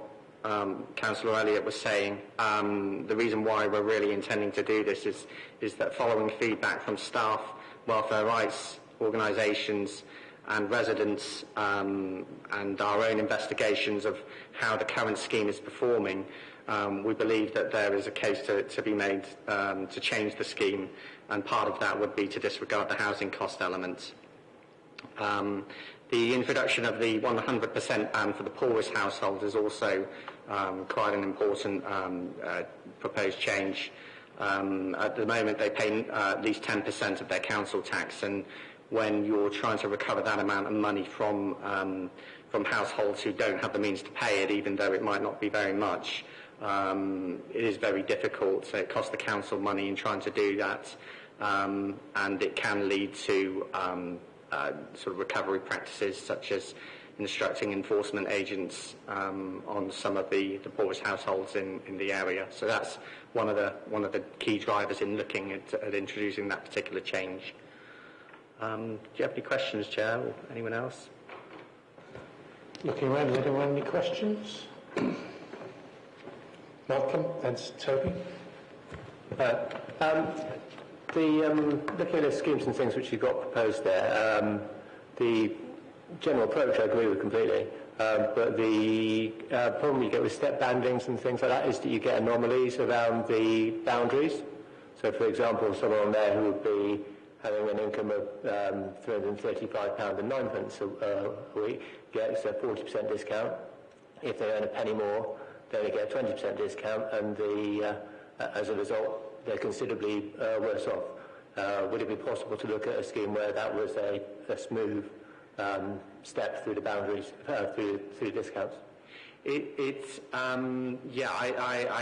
Councillor Elliott was saying, the reason why we're really intending to do this is that following feedback from staff, welfare rights organisations and residents, and our own investigations of how the current scheme is performing, we believe that there is a case to be made to change the scheme, and part of that would be to disregard the housing cost element. The introduction of the 100% ban for the poorest households is also quite an important proposed change. At the moment they pay at least 10% of their council tax, and when you're trying to recover that amount of money from households who don't have the means to pay it, even though it might not be very much, it is very difficult. So it costs the council money in trying to do that, and it can lead to sort of recovery practices such as instructing enforcement agents on some of the poorest households in the area. So that's one of the key drivers in looking at introducing that particular change. Do you have any questions, Chair, or anyone else? Looking around, anyone any questions? Malcolm and Toby? Looking at the schemes and things which you've got proposed there, the general approach I agree with completely, but the problem you get with step bandings and things like that is that you get anomalies around the boundaries. So for example, someone on there who would be having an income of £335.09 a week gets a 40% discount, if they earn a penny more, they only get a 20% discount, and as a result, they're considerably worse off. Would it be possible to look at a scheme where that was a smooth step through the boundaries, through discounts? I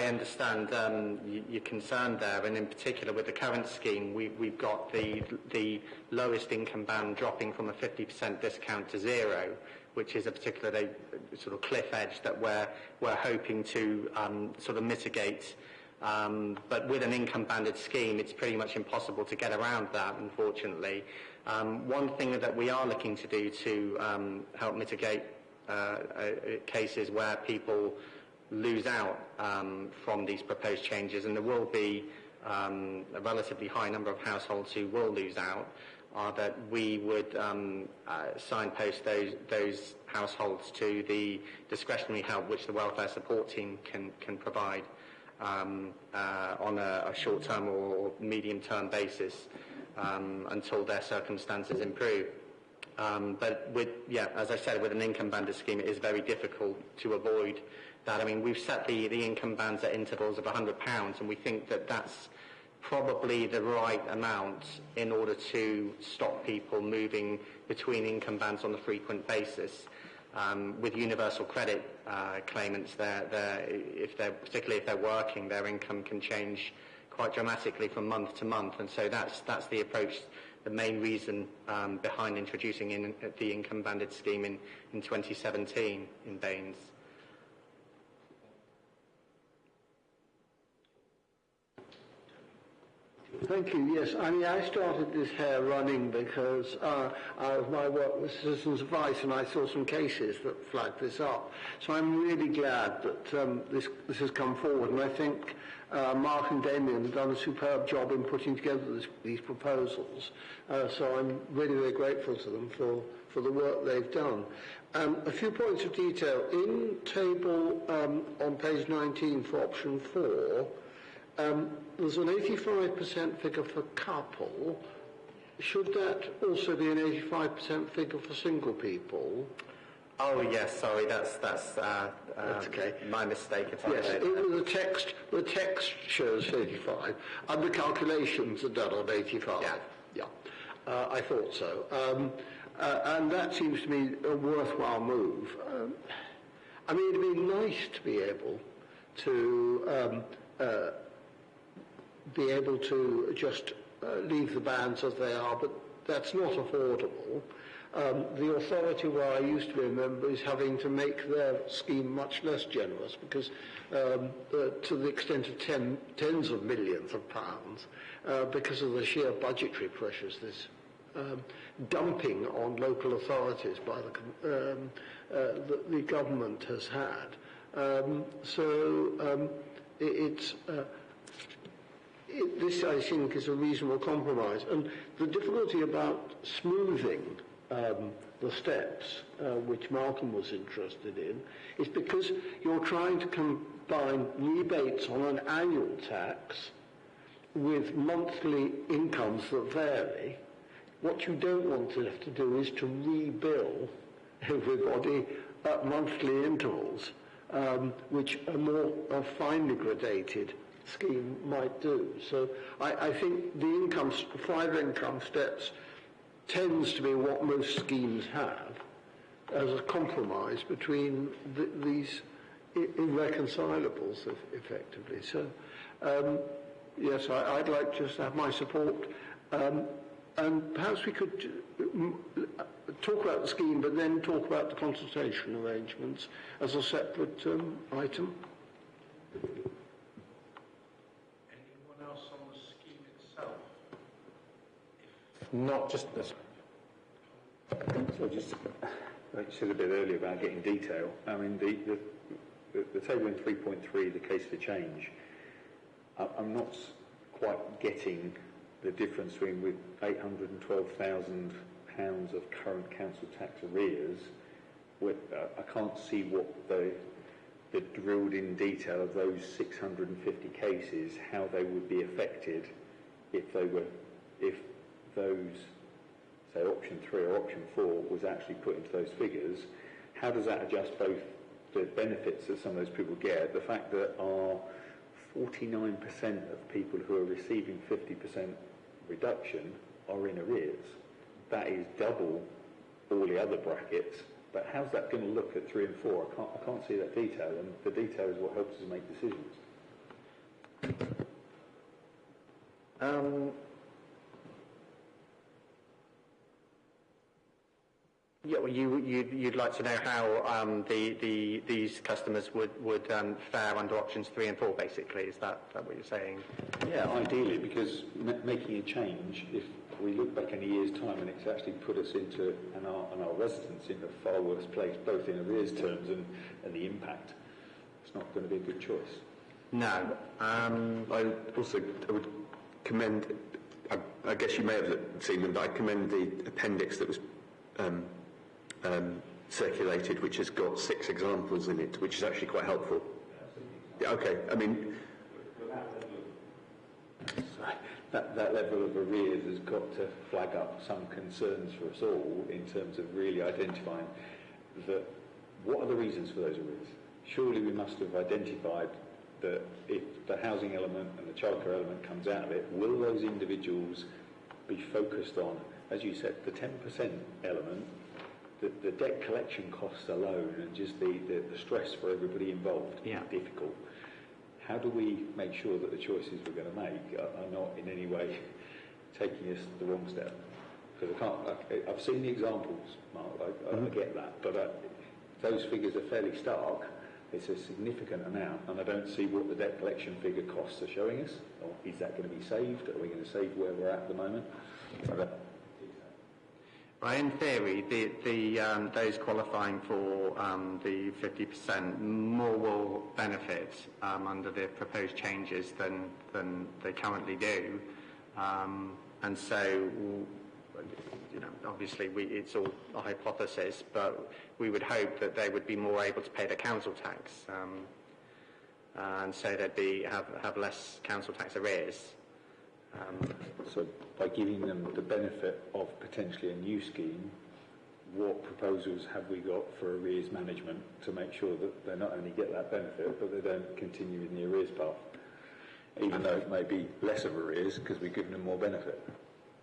understand your concern there, and in particular with the current scheme, we've got the lowest income band dropping from a 50% discount to zero, which is a particular sort of cliff edge that we're hoping to sort of mitigate. But with an income banded scheme, it's pretty much impossible to get around that, unfortunately. One thing that we are looking to do to help mitigate cases where people lose out from these proposed changes, and there will be a relatively high number of households who will lose out, are that we would signpost those households to the discretionary help which the welfare support team can provide on a short-term or medium-term basis until their circumstances improve. But as I said, with an income banded scheme, it is very difficult to avoid that. I mean, we've set the income bands at intervals of £100, and we think that that's probably the right amount in order to stop people moving between income bands on a frequent basis. With universal credit claimants, particularly if they're working, their income can change quite dramatically from month to month, and so that's the approach. The main reason behind introducing the income banded scheme in 2017 in Baines. Thank you. Yes, I mean, I started this hair running because of my work with Citizens Advice, and I saw some cases that flagged this up. So I'm really glad that this has come forward, and I think Mark and Damien have done a superb job in putting together these proposals. So I'm really, really grateful to them for the work they've done. A few points of detail. In table on page 19 for option 4, there's an 85% figure for couple. Should that also be an 85% figure for single people? Oh yes, sorry, that's okay. My mistake. Yes, the text shows 85, and the calculations are done on 85. Yeah. I thought so. And that seems to me a worthwhile move. I mean, it'd be nice to be able to just leave the bands as they are, but that's not affordable. The authority where I used to be a member is having to make their scheme much less generous because to the extent of tens of millions of pounds because of the sheer budgetary pressures this dumping on local authorities by the government has had. This, I think, is a reasonable compromise. And the difficulty about smoothing the steps, which Malcolm was interested in, is because you're trying to combine rebates on an annual tax with monthly incomes that vary. What you don't want to have to do is to rebill everybody at monthly intervals, which a more finely gradated scheme might do. So I think the 5 income steps tends to be what most schemes have as a compromise between these irreconcilables, effectively. So yes, I'd like to just have my support, and perhaps we could talk about the scheme but then talk about the consultation arrangements as a separate item. Not just this. So just, like you said a bit earlier about getting detail. I mean, the table in 3.3, the case for change. I'm not quite getting the difference between with £812,000 of current council tax arrears. I can't see what the drilled in detail of those 650 cases, how they would be affected if those, say, option 3 or option 4 was actually put into those figures. How does that adjust both the benefits that some of those people get, the fact that 49% of people who are receiving 50% reduction are in arrears. That is double all the other brackets. But how's that going to look at 3 and 4? I can't see that detail, and the detail is what helps us make decisions. Yeah, well, you'd like to know how these customers would fare under options 3 and 4, basically. Is that what you're saying? Yeah, ideally, because making a change, if we look back in a year's time and it's actually put us into, and our residents in a far worse place, both in arrears terms and the impact, it's not going to be a good choice. No. I would commend, I guess you may have seen them, but I commend the appendix that was circulated, which has got 6 examples in it, which is actually quite helpful. Yeah, okay, I mean... That level of arrears has got to flag up some concerns for us all in terms of really identifying what are the reasons for those arrears. Surely we must have identified that if the housing element and the childcare element comes out of it, will those individuals be focused on, as you said, the 10% element, the debt collection costs alone and just the stress for everybody involved is difficult. How do we make sure that the choices we're going to make are not in any way taking us the wrong step? Because I've seen the examples, Mark, I get that, but those figures are fairly stark. It's a significant amount, and I don't see what the debt collection figure costs are showing us. Or is that going to be saved? Are we going to save where we're at the moment? Well, in theory, those qualifying for the 50% more will benefit under the proposed changes than they currently do, and so obviously it's all a hypothesis, but we would hope that they would be more able to pay their council tax, and so they'd have less council tax arrears. So by giving them the benefit of potentially a new scheme, what proposals have we got for arrears management to make sure that they not only get that benefit, but they don't continue in the arrears path, even though it may be less of arrears because we've given them more benefit?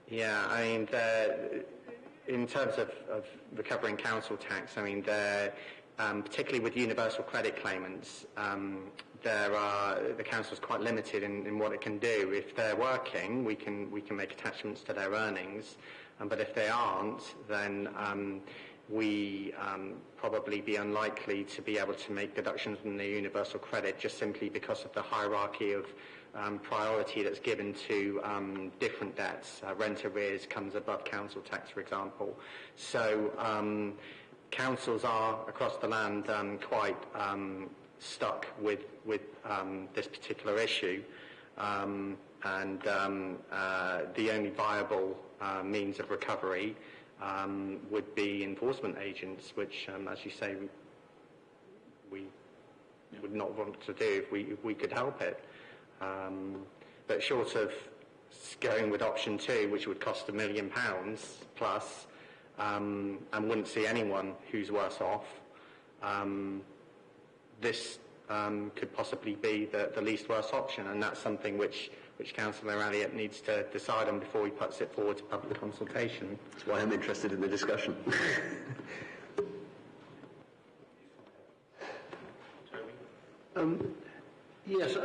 Yeah, I mean, in terms of recovering council tax, I mean, particularly with universal credit claimants, the council is quite limited in what it can do. If they're working, we can make attachments to their earnings, but if they aren't, then we probably be unlikely to be able to make deductions from the universal credit, just simply because of the hierarchy of priority that's given to different debts. Rent arrears comes above council tax, for example. So councils are across the land quite stuck with this particular issue, and the only viable means of recovery would be enforcement agents, which, as you say, we would not want to do if we could help it. But short of going with option 2, which would cost £1 million plus, and wouldn't see anyone who's worse off, this could possibly be the least worst option, and that's something which Councillor Elliott needs to decide on before he puts it forward to public consultation. That's why I'm interested in the discussion. Yes,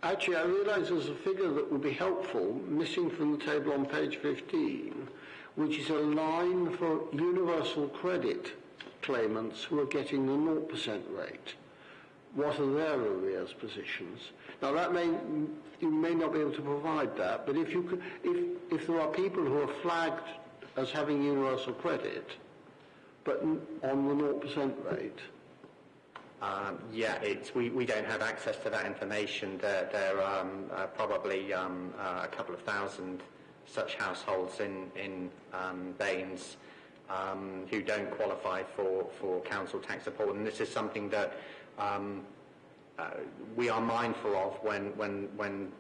actually I realise there's a figure that would be helpful, missing from the table on page 15, which is a line for universal credit claimants who are getting the 0% rate. What are their arrears positions? Now you may not be able to provide that, but if there are people who are flagged as having universal credit, but on the 0% rate. We don't have access to that information. There are probably a couple of thousand such households in Baines who don't qualify for council tax support, and this is something that we are mindful of when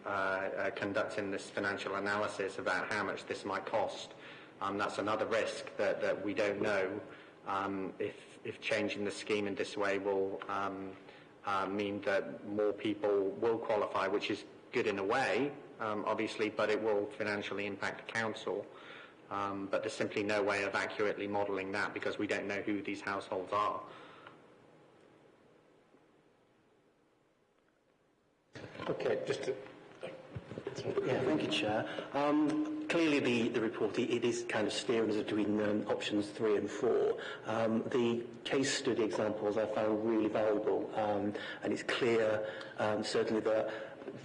conducting this financial analysis about how much this might cost. That's another risk that we don't know if changing the scheme in this way will mean that more people will qualify, which is good in a way, obviously, but it will financially impact the council. But there's simply no way of accurately modelling that because we don't know who these households are. Okay, Yeah, thank you, Chair. Clearly, the report, it is kind of steering us between options 3 and 4. The case study examples I found really valuable, and it's clear, certainly, that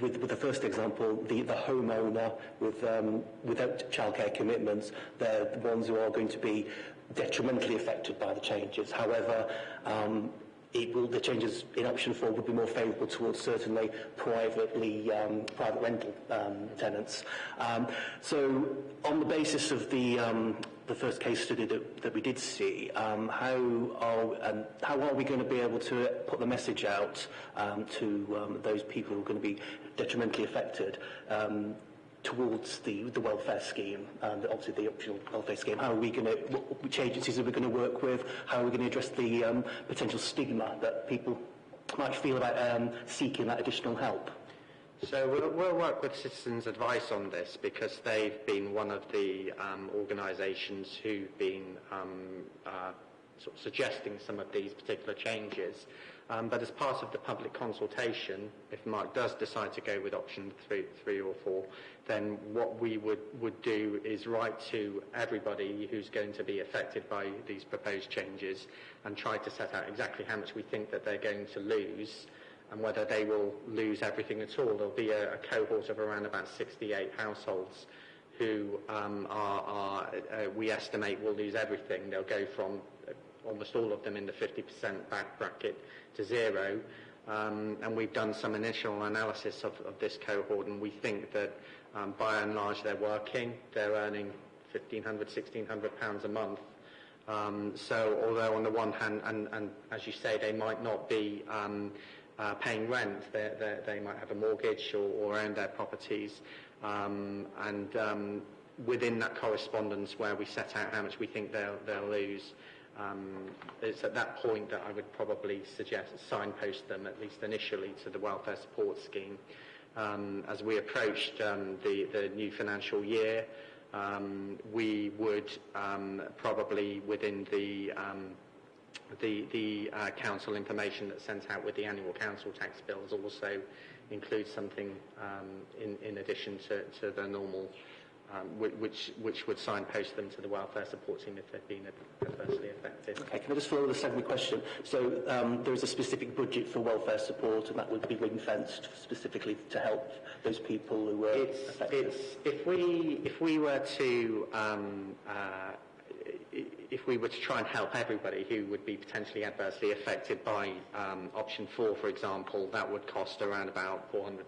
with the first example, the homeowner without childcare commitments, they're the ones who are going to be detrimentally affected by the changes. However, the changes in option 4 would be more favourable towards certainly private rental tenants. So, on the basis of the first case study that we did see, how are we going to be able to put the message out to those people who are going to be detrimentally affected towards the welfare scheme and obviously the optional welfare scheme? How are we going to, which agencies are we going to work with? How are we going to address the potential stigma that people might feel about seeking that additional help? So we'll work with Citizens Advice on this because they've been one of the organisations who've been sort of suggesting some of these particular changes. But as part of the public consultation, if Mark does decide to go with option 3 or 4, then what we would do is write to everybody who's going to be affected by these proposed changes and try to set out exactly how much we think that they're going to lose and whether they will lose everything at all. There'll be a cohort of around about 68 households who we estimate will lose everything. They'll go from almost all of them in the 50% back bracket to 0. And we've done some initial analysis of this cohort, and we think that by and large they're working. They're earning £1,500, £1,600 a month. So although on the one hand, and as you say, they might not be paying rent, they might have a mortgage or own their properties. And within that correspondence where we set out how much we think they'll lose, it's at that point that I would probably suggest signpost them, at least initially, to the welfare support scheme. As we approached the new financial year, we would probably within the council information that's sent out with the annual council tax bills also include something in addition to the normal, which would signpost them to the welfare support team if they've been adversely affected. Okay, can I just follow with a second question? So there is a specific budget for welfare support, and that would be ring-fenced specifically to help those people who were affected? If we were to try and help everybody who would be potentially adversely affected by option 4, for example, that would cost around about £400,000.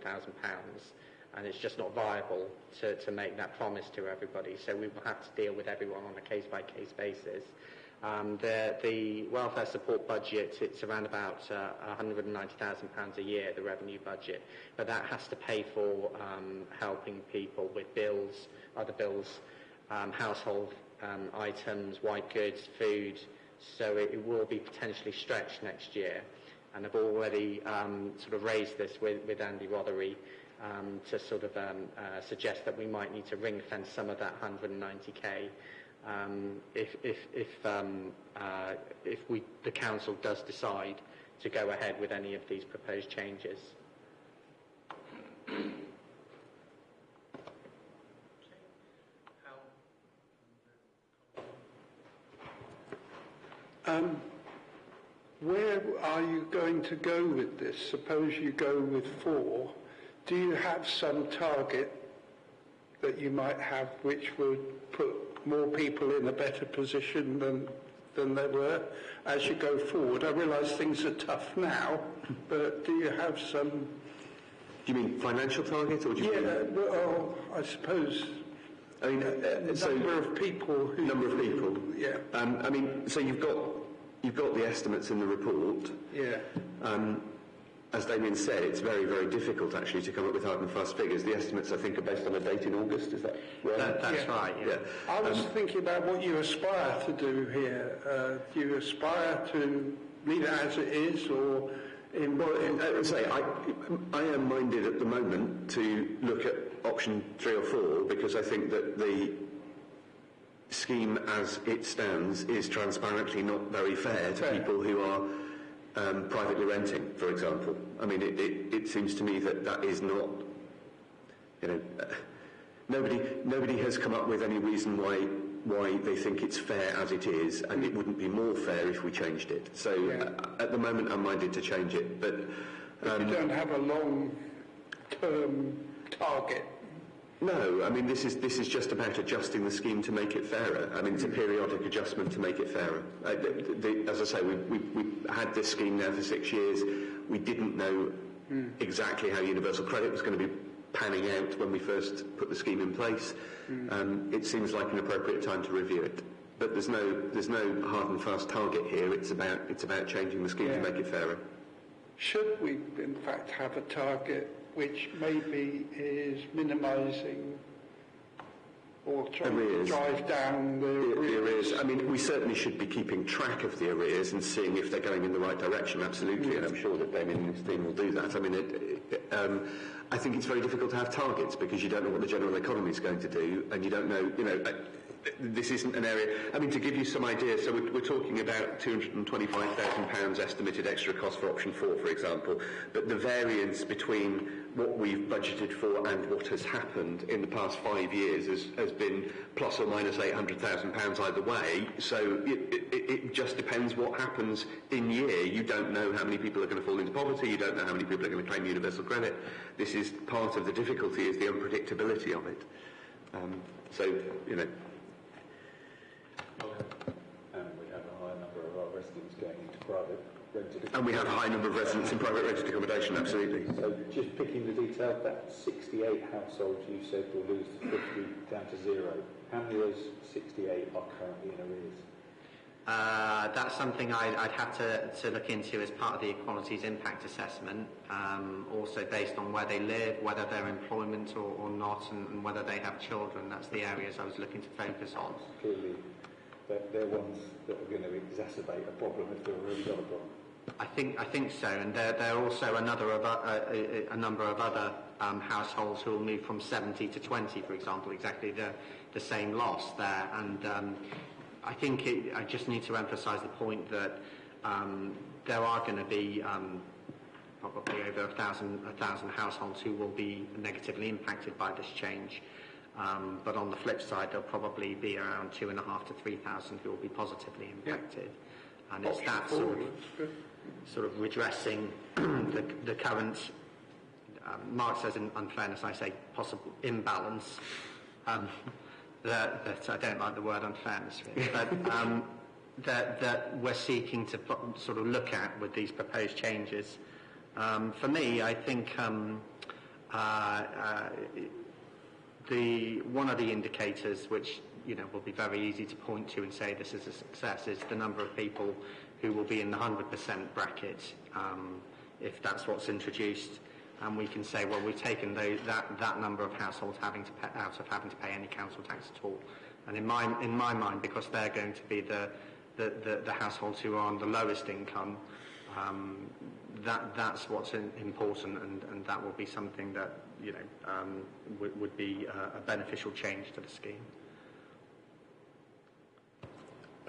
And it's just not viable to make that promise to everybody. So we will have to deal with everyone on a case-by-case basis. The welfare support budget, it's around about £190,000 a year, the revenue budget. But that has to pay for helping people with bills, other bills, household items, white goods, food. So it will be potentially stretched next year. And I've already sort of raised this with Andy Rothery, to sort of suggest that we might need to ring fence some of that 190k if the council does decide to go ahead with any of these proposed changes. Where are you going to go with this? Suppose you go with 4. Do you have some target that you might have which would put more people in a better position than they were as you go forward? I realise things are tough now, but do you have some... Do you mean financial target, or do you mean... well, I suppose... I mean, number of people who... Number of people. Yeah. I mean, so you've got the estimates in the report. Yeah. as Damien said, it's very, very difficult actually to come up with hard and fast figures. The estimates, I think, are based on a date in August. Is that right? That's right. Yeah. I was thinking about what you aspire to do here. Do you aspire to leave it as it is, or I am minded at the moment to look at option 3 or 4 because I think that the scheme as it stands is transparently not very fair to people who are privately renting, for example. I mean, it seems to me that is not, nobody has come up with any reason why they think it's fair as it is, and it wouldn't be more fair if we changed it. So at the moment I'm minded to change it, but you don't have a long-term target. No, I mean this is just about adjusting the scheme to make it fairer. I mean it's a periodic adjustment to make it fairer. As I say, we had this scheme now for 6 years. We didn't know exactly how universal credit was going to be panning out when we first put the scheme in place. It seems like an appropriate time to review it. But there's no hard and fast target here. It's about changing the scheme to make it fairer. Should we, in fact, have a target which maybe is minimising or trying to drive down the arrears? I mean, we certainly should be keeping track of the arrears and seeing if they're going in the right direction, absolutely, and I'm sure that Damien and his team will do that. I mean, I think it's very difficult to have targets because you don't know what the general economy is going to do, and you don't know, this isn't an area. I mean, to give you some idea, so we're talking about £225,000 estimated extra cost for option 4, for example, but the variance between what we've budgeted for and what has happened in the past 5 years has been plus or minus £800,000 either way, so it just depends what happens in year. You don't know how many people are going to fall into poverty, you don't know how many people are going to claim universal credit. This is part of the difficulty, is the unpredictability of it. And we have a high number of our residents going into private rented accommodation. And we have a high number of residents in private rented accommodation, absolutely. So just picking the detail, that 68 households you said will lose 50 down to 0. How many of those 68 are currently in arrears? That's something I'd have to look into as part of the equalities impact assessment, also based on where they live, whether they're employment or not, and whether they have children. That's the areas I was looking to focus on. Clearly, they're ones that are going to exacerbate a problem if they've already got a problem. I think so, and there are also a number of other households who will move from 70 to 20, for example, exactly the same loss there, and I think I just need to emphasise the point that there are going to be probably over 1,000 households who will be negatively impacted by this change. But on the flip side, there'll probably be around 2,500 to 3,000 who will be positively impacted. Yeah. And it's that sort of redressing the current, Mark says in unfairness, I say possible imbalance. That I don't like the word unfairness, really, but that we're seeking to sort of look at with these proposed changes. For me, I think one of the indicators which will be very easy to point to and say this is a success is the number of people who will be in the 100% bracket if that's what's introduced. And we can say, well, we've taken that number of households out of having to pay any council tax at all. And in my mind, because they're going to be the households who are on the lowest income, that's what's important, and that will be something that would be a beneficial change to the scheme.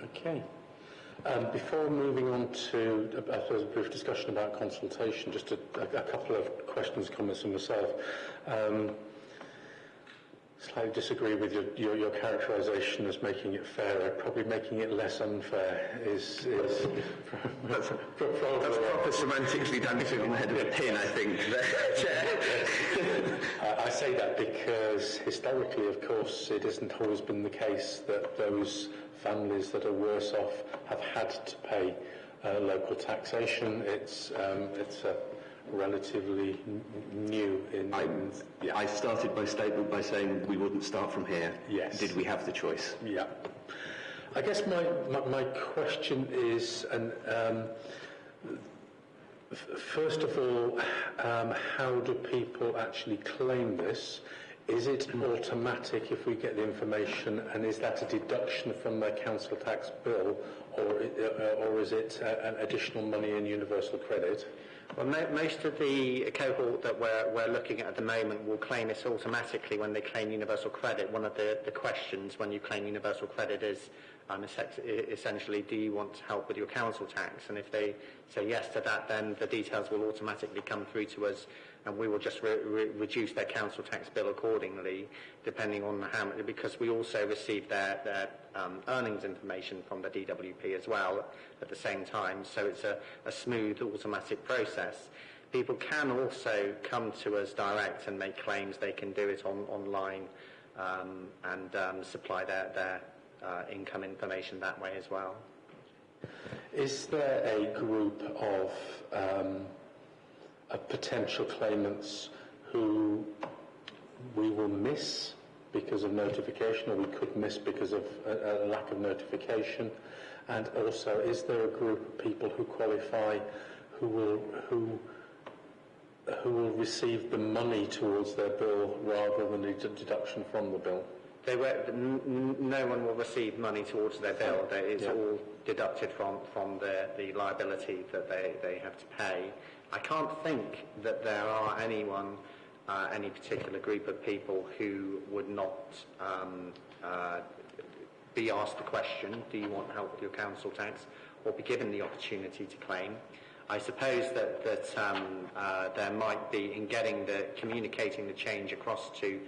Okay. Before moving on to a brief discussion about consultation, just a couple of questions, comments from myself. Slightly disagree with your characterisation as making it fairer. Probably making it less unfair is that's proper semantically dancing on the head of a pin, I think. I say that because historically, of course, it hasn't always been the case that those families that are worse off have had to pay local taxation. It's relatively new in... I started my statement by saying we wouldn't start from here. Yes. Did we have the choice? Yeah. I guess my question is, and First of all, how do people actually claim this? Is it automatic if we get the information, and is that a deduction from their council tax bill, or is it additional money in universal credit? Well, most of the cohort that we're looking at the moment will claim this automatically when they claim universal credit. One of the questions when you claim universal credit is essentially, do you want help with your council tax? And if they say yes to that, then the details will automatically come through to us, and we will just reduce their council tax bill accordingly, depending on how much, because we also receive their earnings information from the DWP as well at the same time, so it's a smooth automatic process. People can also come to us direct and make claims. They can do it online and supply their income information that way as well. Is there a group of potential claimants who we will miss because of notification, or we could miss because of a lack of notification? And also, is there a group of people who qualify who will receive the money towards their bill rather than a deduction from the bill? No one will receive money towards their bill. It's all deducted from the liability that they have to pay. I can't think that there are any particular group of people who would not be asked the question, do you want help with your council tax, or be given the opportunity to claim. I suppose that there might be, in communicating the change across to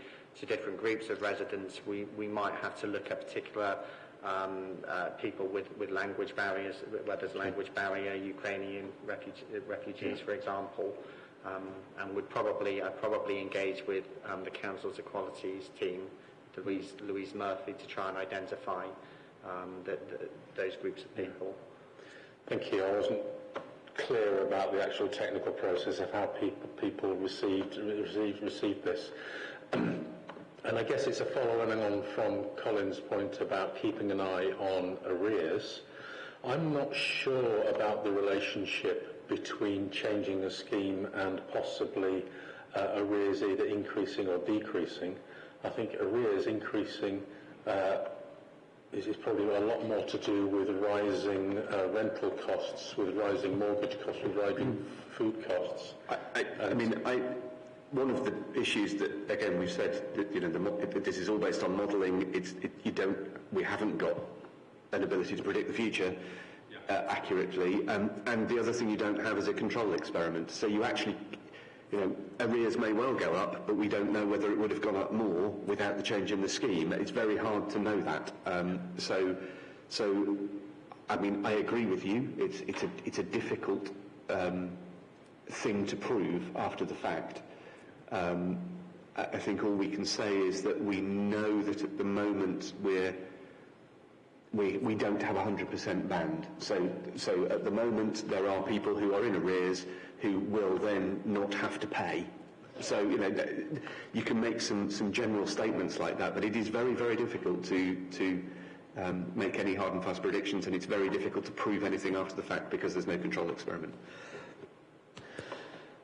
different groups of residents, we might have to look at particular people with language barriers, where there's language barrier, Ukrainian refugees, for example, and I'd probably engage with the Council's Equalities team, Louise Murphy, to try and identify those groups of people. Thank you. I wasn't clear about the actual technical process of how people received this. And I guess it's a following on from Colin's point about keeping an eye on arrears. I'm not sure about the relationship between changing the scheme and possibly arrears either increasing or decreasing. I think arrears increasing is probably a lot more to do with rising rental costs, with rising mortgage costs, with rising food costs. One of the issues that, again, we've said that this is all based on modelling. We haven't got an ability to predict the future accurately, and the other thing you don't have is a control experiment. So you actually, arrears may well go up, but we don't know whether it would have gone up more without the change in the scheme. It's very hard to know that. I agree with you. It's a difficult thing to prove after the fact. I think all we can say is that we know that at the moment we don't have 100% band. So at the moment there are people who are in arrears who will then not have to pay. So you can make some general statements like that, but it is very, very difficult to make any hard and fast predictions, and it's very difficult to prove anything after the fact because there's no control experiment.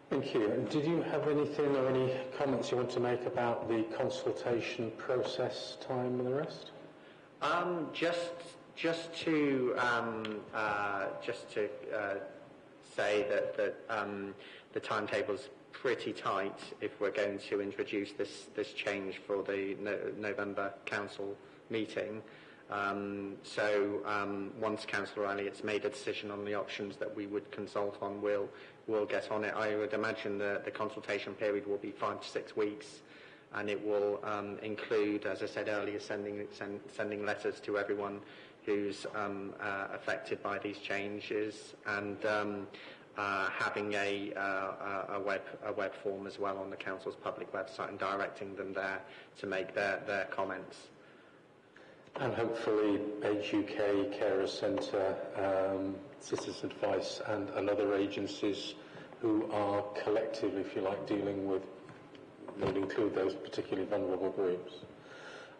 Thank you. And did you have anything or any comments you want to make about the consultation process, time and the rest? Just to say that the timetable's pretty tight if we're going to introduce this change for the November council meeting. Once Councillor Elliott's made a decision on the options that we would consult on, we'll get on it. I would imagine the consultation period will be 5 to 6 weeks, and it will include, as I said earlier, sending letters to everyone who's affected by these changes, and having a web form as well on the council's public website, and directing them there to make their comments. And hopefully Age UK, Carers Centre, Citizens Advice and other agencies who are collectively, if you like, dealing with, would include those particularly vulnerable groups.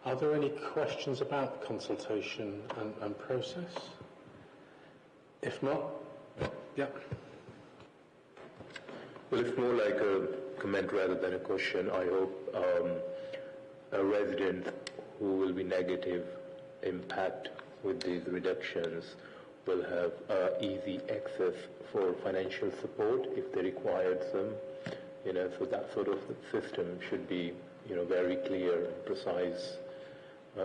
Are there any questions about consultation and process? If not, yeah. Well, it's more like a comment rather than a question. I hope a resident who will be negative impact with these reductions will have easy access for financial support if they require some. So that sort of system should be, very clear and precise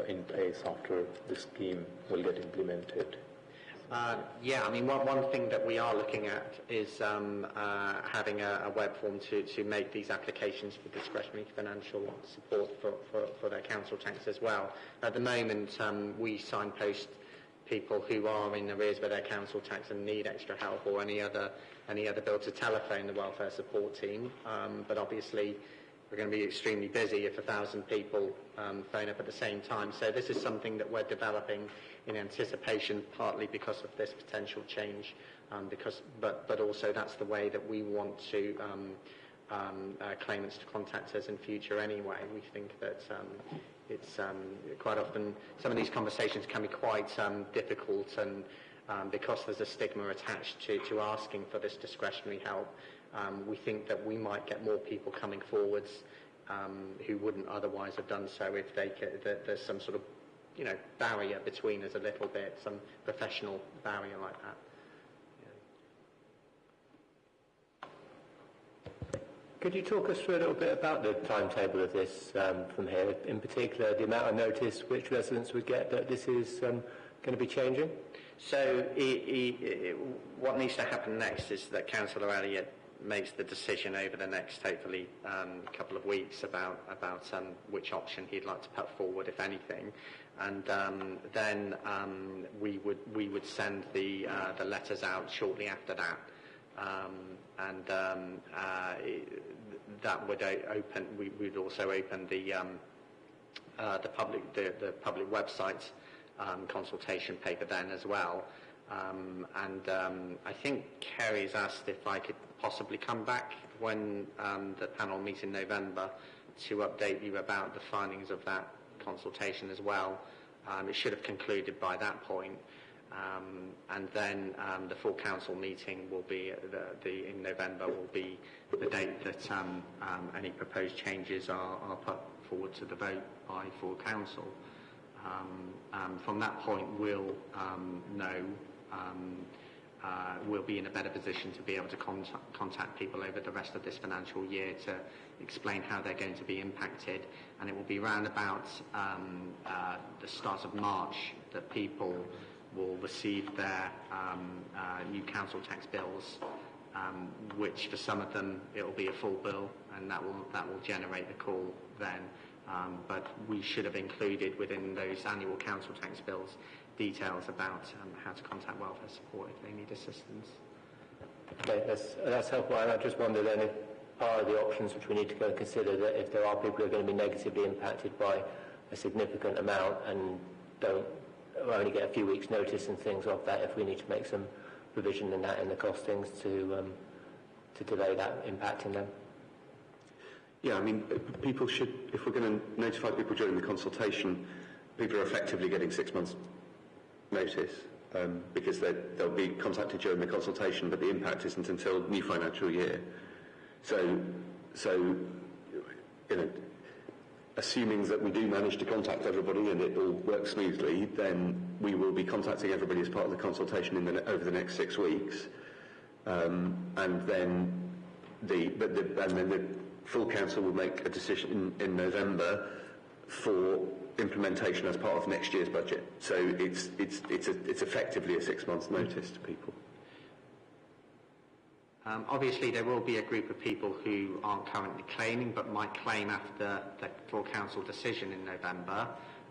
in place after the scheme will get implemented. One thing that we are looking at is having a web form to make these applications for discretionary financial support for their council tax as well. At the moment, we signpost people who are in arrears with their council tax and need extra help, or any other bill, to telephone the welfare support team. But obviously, we're going to be extremely busy if 1,000 people phone up at the same time. So this is something that we're developing in anticipation, partly because of this potential change, but also that's the way that we want to claimants to contact us in future anyway. We think that it's quite often some of these conversations can be quite difficult, and because there's a stigma attached to asking for this discretionary help, we think that we might get more people coming forwards who wouldn't otherwise have done so if there's some sort of barrier between us a little bit, some professional barrier like that. Could you talk us through a little bit about the timetable of this from here, in particular the amount of notice which residents would get that this is going to be changing? So what needs to happen next is that Councillor Elliott makes the decision over the next, hopefully, couple of weeks about which option he'd like to put forward, if anything, and then we would send the letters out shortly after that. That would open. We would also open the public website consultation paper then as well. I think Kerry's asked if I could possibly come back when the panel meets in November to update you about the findings of that consultation as well. It should have concluded by that point. And then the full council meeting will be in November will be the date that any proposed changes are put forward to the vote by full council. From that point, we'll know. We'll be in a better position to be able to contact people over the rest of this financial year to explain how they're going to be impacted, and it will be round about the start of March that people will receive their new council tax bills, which for some of them it will be a full bill, and that will generate the call then. But we should have included within those annual council tax bills details about how to contact welfare support if they need assistance. Okay, that's helpful. And I just wonder then if part of the options which we need to go consider that if there are people who are going to be negatively impacted by a significant amount and only get a few weeks' notice and things of that, if we need to make some provision in that in the costings to delay that impacting them. Yeah, I mean, people should, if we're going to notify people during the consultation, people are effectively getting 6 months' notice because they'll be contacted during the consultation, but the impact isn't until new financial year. So assuming that we do manage to contact everybody and it all works smoothly, then we will be contacting everybody as part of the consultation over the next 6 weeks, and then the full council will make a decision in November for implementation as part of next year's budget. So it's effectively a 6 months notice to people. Obviously, there will be a group of people who aren't currently claiming, but might claim after the full council decision in November.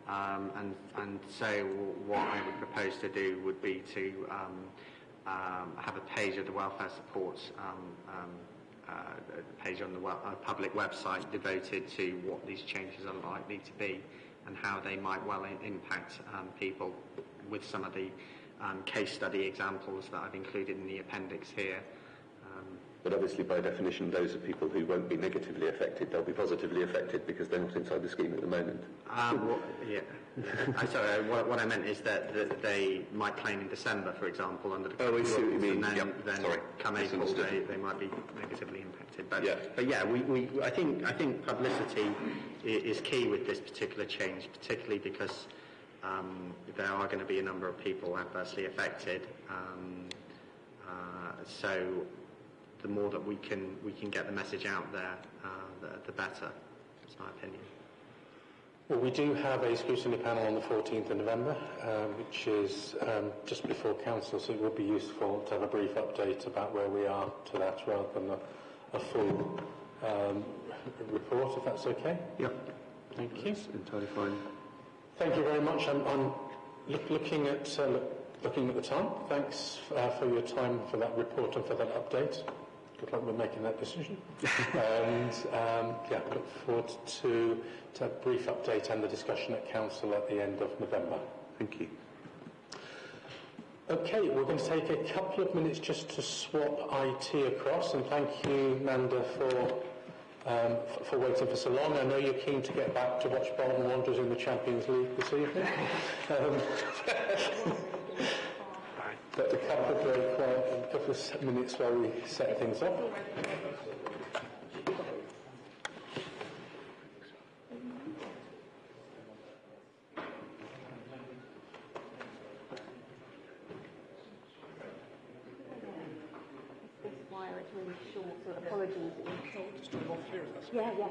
And so what I would propose to do would be to have a page of the welfare support page on the public website devoted to what these changes are likely to be and how they might well impact people, with some of the case study examples that I've included in the appendix here. But obviously, by definition, those are people who won't be negatively affected. They'll be positively affected because they're not inside the scheme at the moment. Sorry, what I meant is that they might claim in December, for example, under the I see what you mean. and then come April they might be negatively impacted. But I think publicity is key with this particular change, particularly because there are going to be a number of people adversely affected. So the more that we can get the message out there, the better. That's my opinion. Well, we do have a scrutiny panel on the 14th of November, which is just before council, so it would be useful to have a brief update about where we are to that rather than a full report, if that's okay. Yeah. Thank you. That's entirely fine. Thank you very much. I'm looking at the time. Thanks for your time for that report and for that update. Good luck with making that decision. And look forward to a brief update and the discussion at council at the end of November. Thank you. Okay, we're going to take a couple of minutes just to swap IT across, and thank you, Manda, for waiting for so long. I know you're keen to get back to watch Bolton Wanderers in the Champions League this evening. But a couple of minutes while we set things up. This wire is really short, so apologies. Just turn off here, if that's okay. Yeah.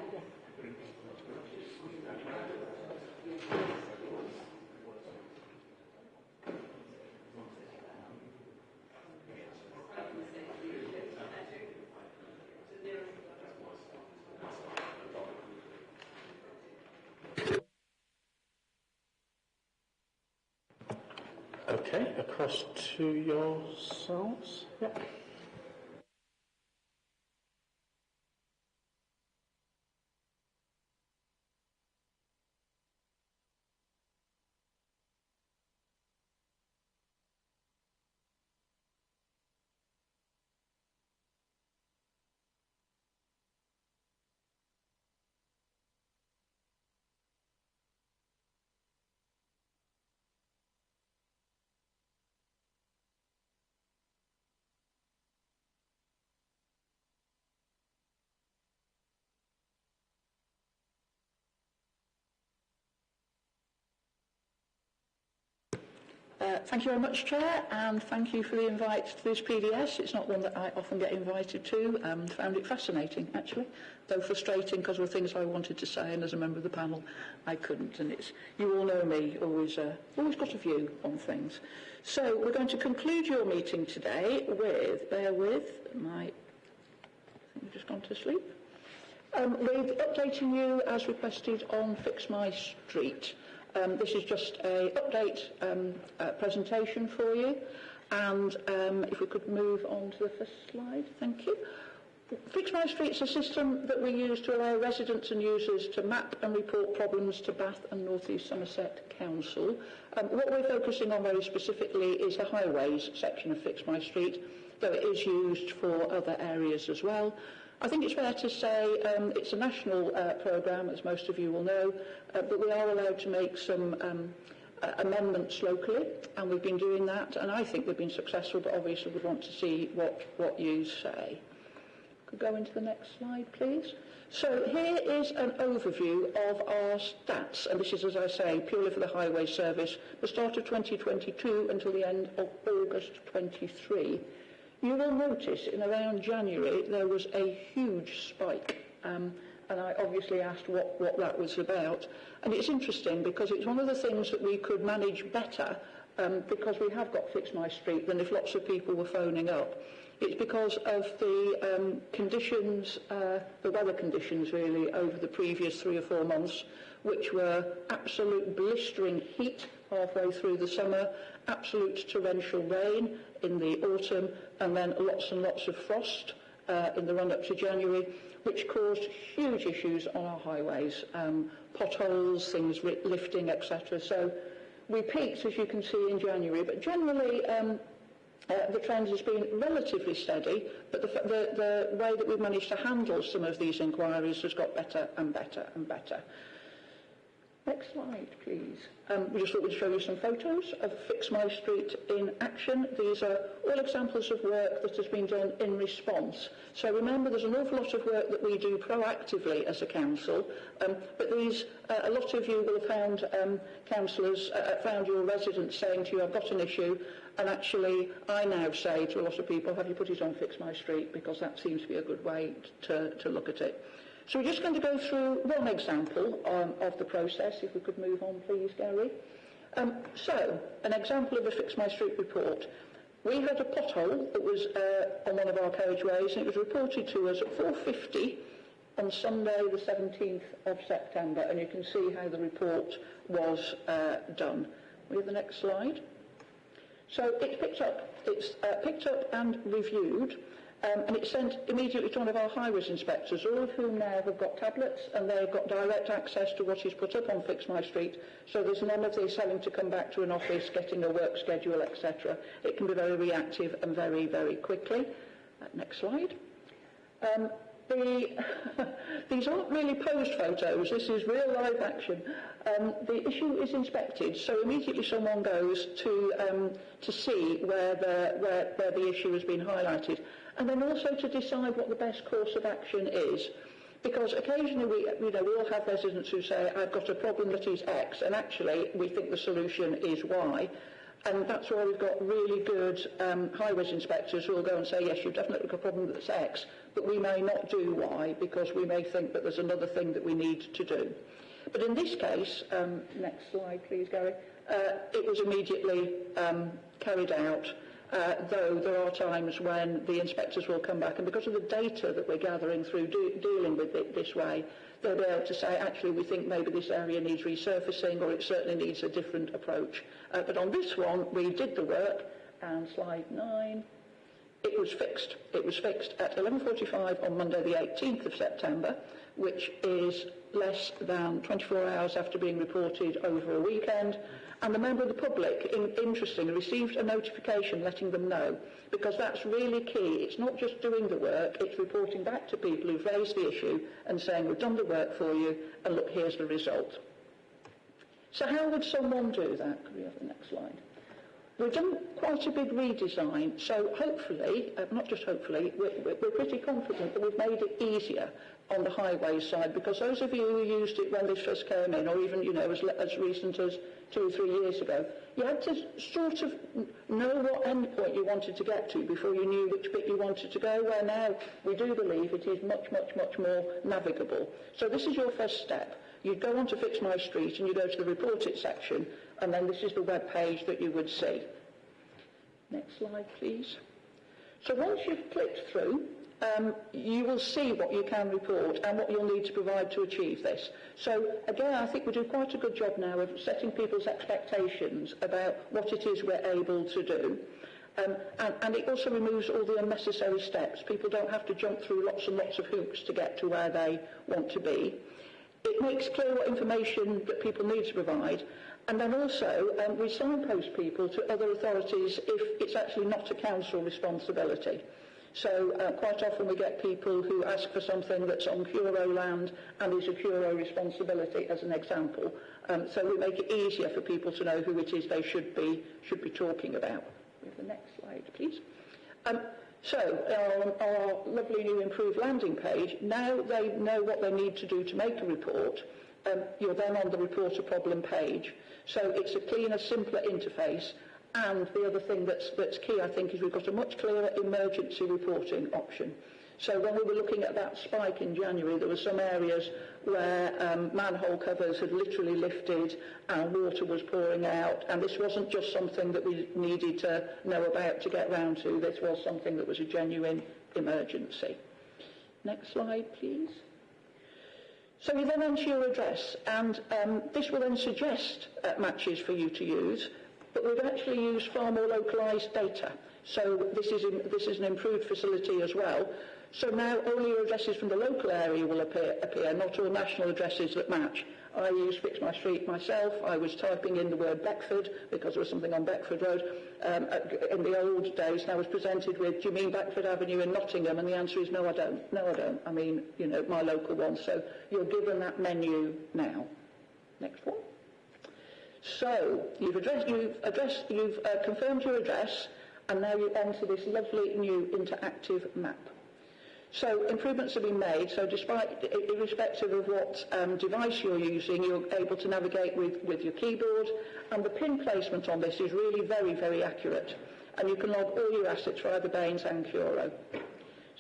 Okay, across to yourselves. Yeah. Thank you very much, Chair, and thank you for the invite to this PDS. It's not one that I often get invited to. Found it fascinating, actually, though frustrating because there were things I wanted to say, and as a member of the panel, I couldn't. And you all know me, always got a view on things. So we're going to conclude your meeting today with, I think we've just gone to sleep, with updating you as requested on Fix My Street. This is just an update presentation for you, and if we could move on to the first slide, thank you. Fix My Street's a system that we use to allow residents and users to map and report problems to Bath and North East Somerset Council. What we're focusing on very specifically is the highways section of Fix My Street, though it is used for other areas as well. I think it's fair to say it's a national programme, as most of you will know, but we are allowed to make some amendments locally, and we've been doing that, and I think they've been successful, but obviously we'd want to see what you say. Could go into the next slide, please. So here is an overview of our stats, and this is, as I say, purely for the highway service, the start of 2022 until the end of August 23. You will notice in around January there was a huge spike, and I obviously asked what that was about. And it's interesting because it's one of the things that we could manage better because we have got Fix My Street than if lots of people were phoning up. It's because of the conditions, the weather conditions really, over the previous 3 or 4 months, which were absolute blistering heat halfway through the summer, absolute torrential rain in the autumn, and then lots and lots of frost in the run-up to January, which caused huge issues on our highways, potholes, things lifting, etc. So we peaked, as you can see, in January, but generally the trend has been relatively steady, but the way that we've managed to handle some of these inquiries has got better and better and better. Next slide, please. We just thought we'd show you some photos of Fix My Street in action. These are all examples of work that has been done in response. So remember, there's an awful lot of work that we do proactively as a council, but these, a lot of you will have found councillors, found your residents saying to you, I've got an issue, and actually I now say to a lot of people, have you put it on Fix My Street, because that seems to be a good way to look at it. So we're just going to go through one example of the process. If we could move on, please, Gary. So, an example of a Fix My Street report. We had a pothole that was on one of our carriageways, and it was reported to us at 4:50 on Sunday, the 17th of September, and you can see how the report was done. We have the next slide. So it's picked up and reviewed. And it's sent immediately to one of our high-res inspectors, all of whom now have got tablets, and they've got direct access to what is put up on Fix My Street, so there's none of this having to come back to an office, getting a work schedule, etc. It can be very reactive and very, very quickly. Next slide. These aren't really posed photos, this is real live action. The issue is inspected, so immediately someone goes to see where the issue has been highlighted, and then also to decide what the best course of action is. Because occasionally we all have residents who say, I've got a problem that is X, and actually we think the solution is Y. And that's why we've got really good high-res inspectors who will go and say, yes, you've definitely got a problem that's X, but we may not do Y because we may think that there's another thing that we need to do. But in this case, next slide please, Gary, it was immediately carried out, though there are times when the inspectors will come back, and because of the data that we're gathering through dealing with it this way, they'll be able to say, actually, we think maybe this area needs resurfacing, or it certainly needs a different approach. But on this one, we did the work, and slide 9, it was fixed. It was fixed at 11:45 on Monday the 18th of September, which is less than 24 hours after being reported over a weekend. And the member of the public, interestingly, received a notification letting them know, because that's really key. It's not just doing the work, it's reporting back to people who've raised the issue and saying, we've done the work for you, and look, here's the result. So how would someone do that? Could we have the next slide? We've done quite a big redesign, so hopefully, not just hopefully, we're pretty confident that we've made it easier on the highway side, because those of you who used it when this first came in, or even, as recent as 2 or 3 years ago, you had to sort of know what endpoint you wanted to get to before you knew which bit you wanted to go, where now we do believe it is much, much, much more navigable. So this is your first step. You'd go on to Fix My Street and you go to the Report It section, and then this is the web page that you would see. Next slide, please. So once you've clicked through, you will see what you can report and what you'll need to provide to achieve this. So again, I think we do quite a good job now of setting people's expectations about what it is we're able to do. And it also removes all the unnecessary steps. People don't have to jump through lots and lots of hoops to get to where they want to be. It makes clear what information that people need to provide, and then also we signpost people to other authorities if it's actually not a council responsibility. So quite often we get people who ask for something that's on Curo land and is a Curo responsibility, as an example. So we make it easier for people to know who it is they should be talking about. We have the next slide, please. So on our lovely new improved landing page, now they know what they need to do to make a report. You're then on the Report a Problem page. So it's a cleaner, simpler interface. And the other thing that's key, I think, is we've got a much clearer emergency reporting option. So when we were looking at that spike in January, there were some areas where manhole covers had literally lifted and water was pouring out, and this wasn't just something that we needed to know about to get round to. This was something that was a genuine emergency. Next slide, please. So you then enter your address, and this will then suggest matches for you to use, but we've actually used far more localised data. So this is an improved facility as well. So now only your addresses from the local area will appear, not all national addresses that match. I use Fix My Street myself. I was typing in the word Beckford because there was something on Beckford Road in the old days, and I was presented with, do you mean Beckford Avenue in Nottingham? And the answer is no, I don't. No, I don't. I mean, you know, my local one. So you're given that menu now. Next one. So you've confirmed your address, and now you're onto this lovely new interactive map. So improvements have been made, so irrespective of what device you're using, you're able to navigate with your keyboard, and the pin placement on this is really very, very accurate, and you can log all your assets for either Baines and Curo.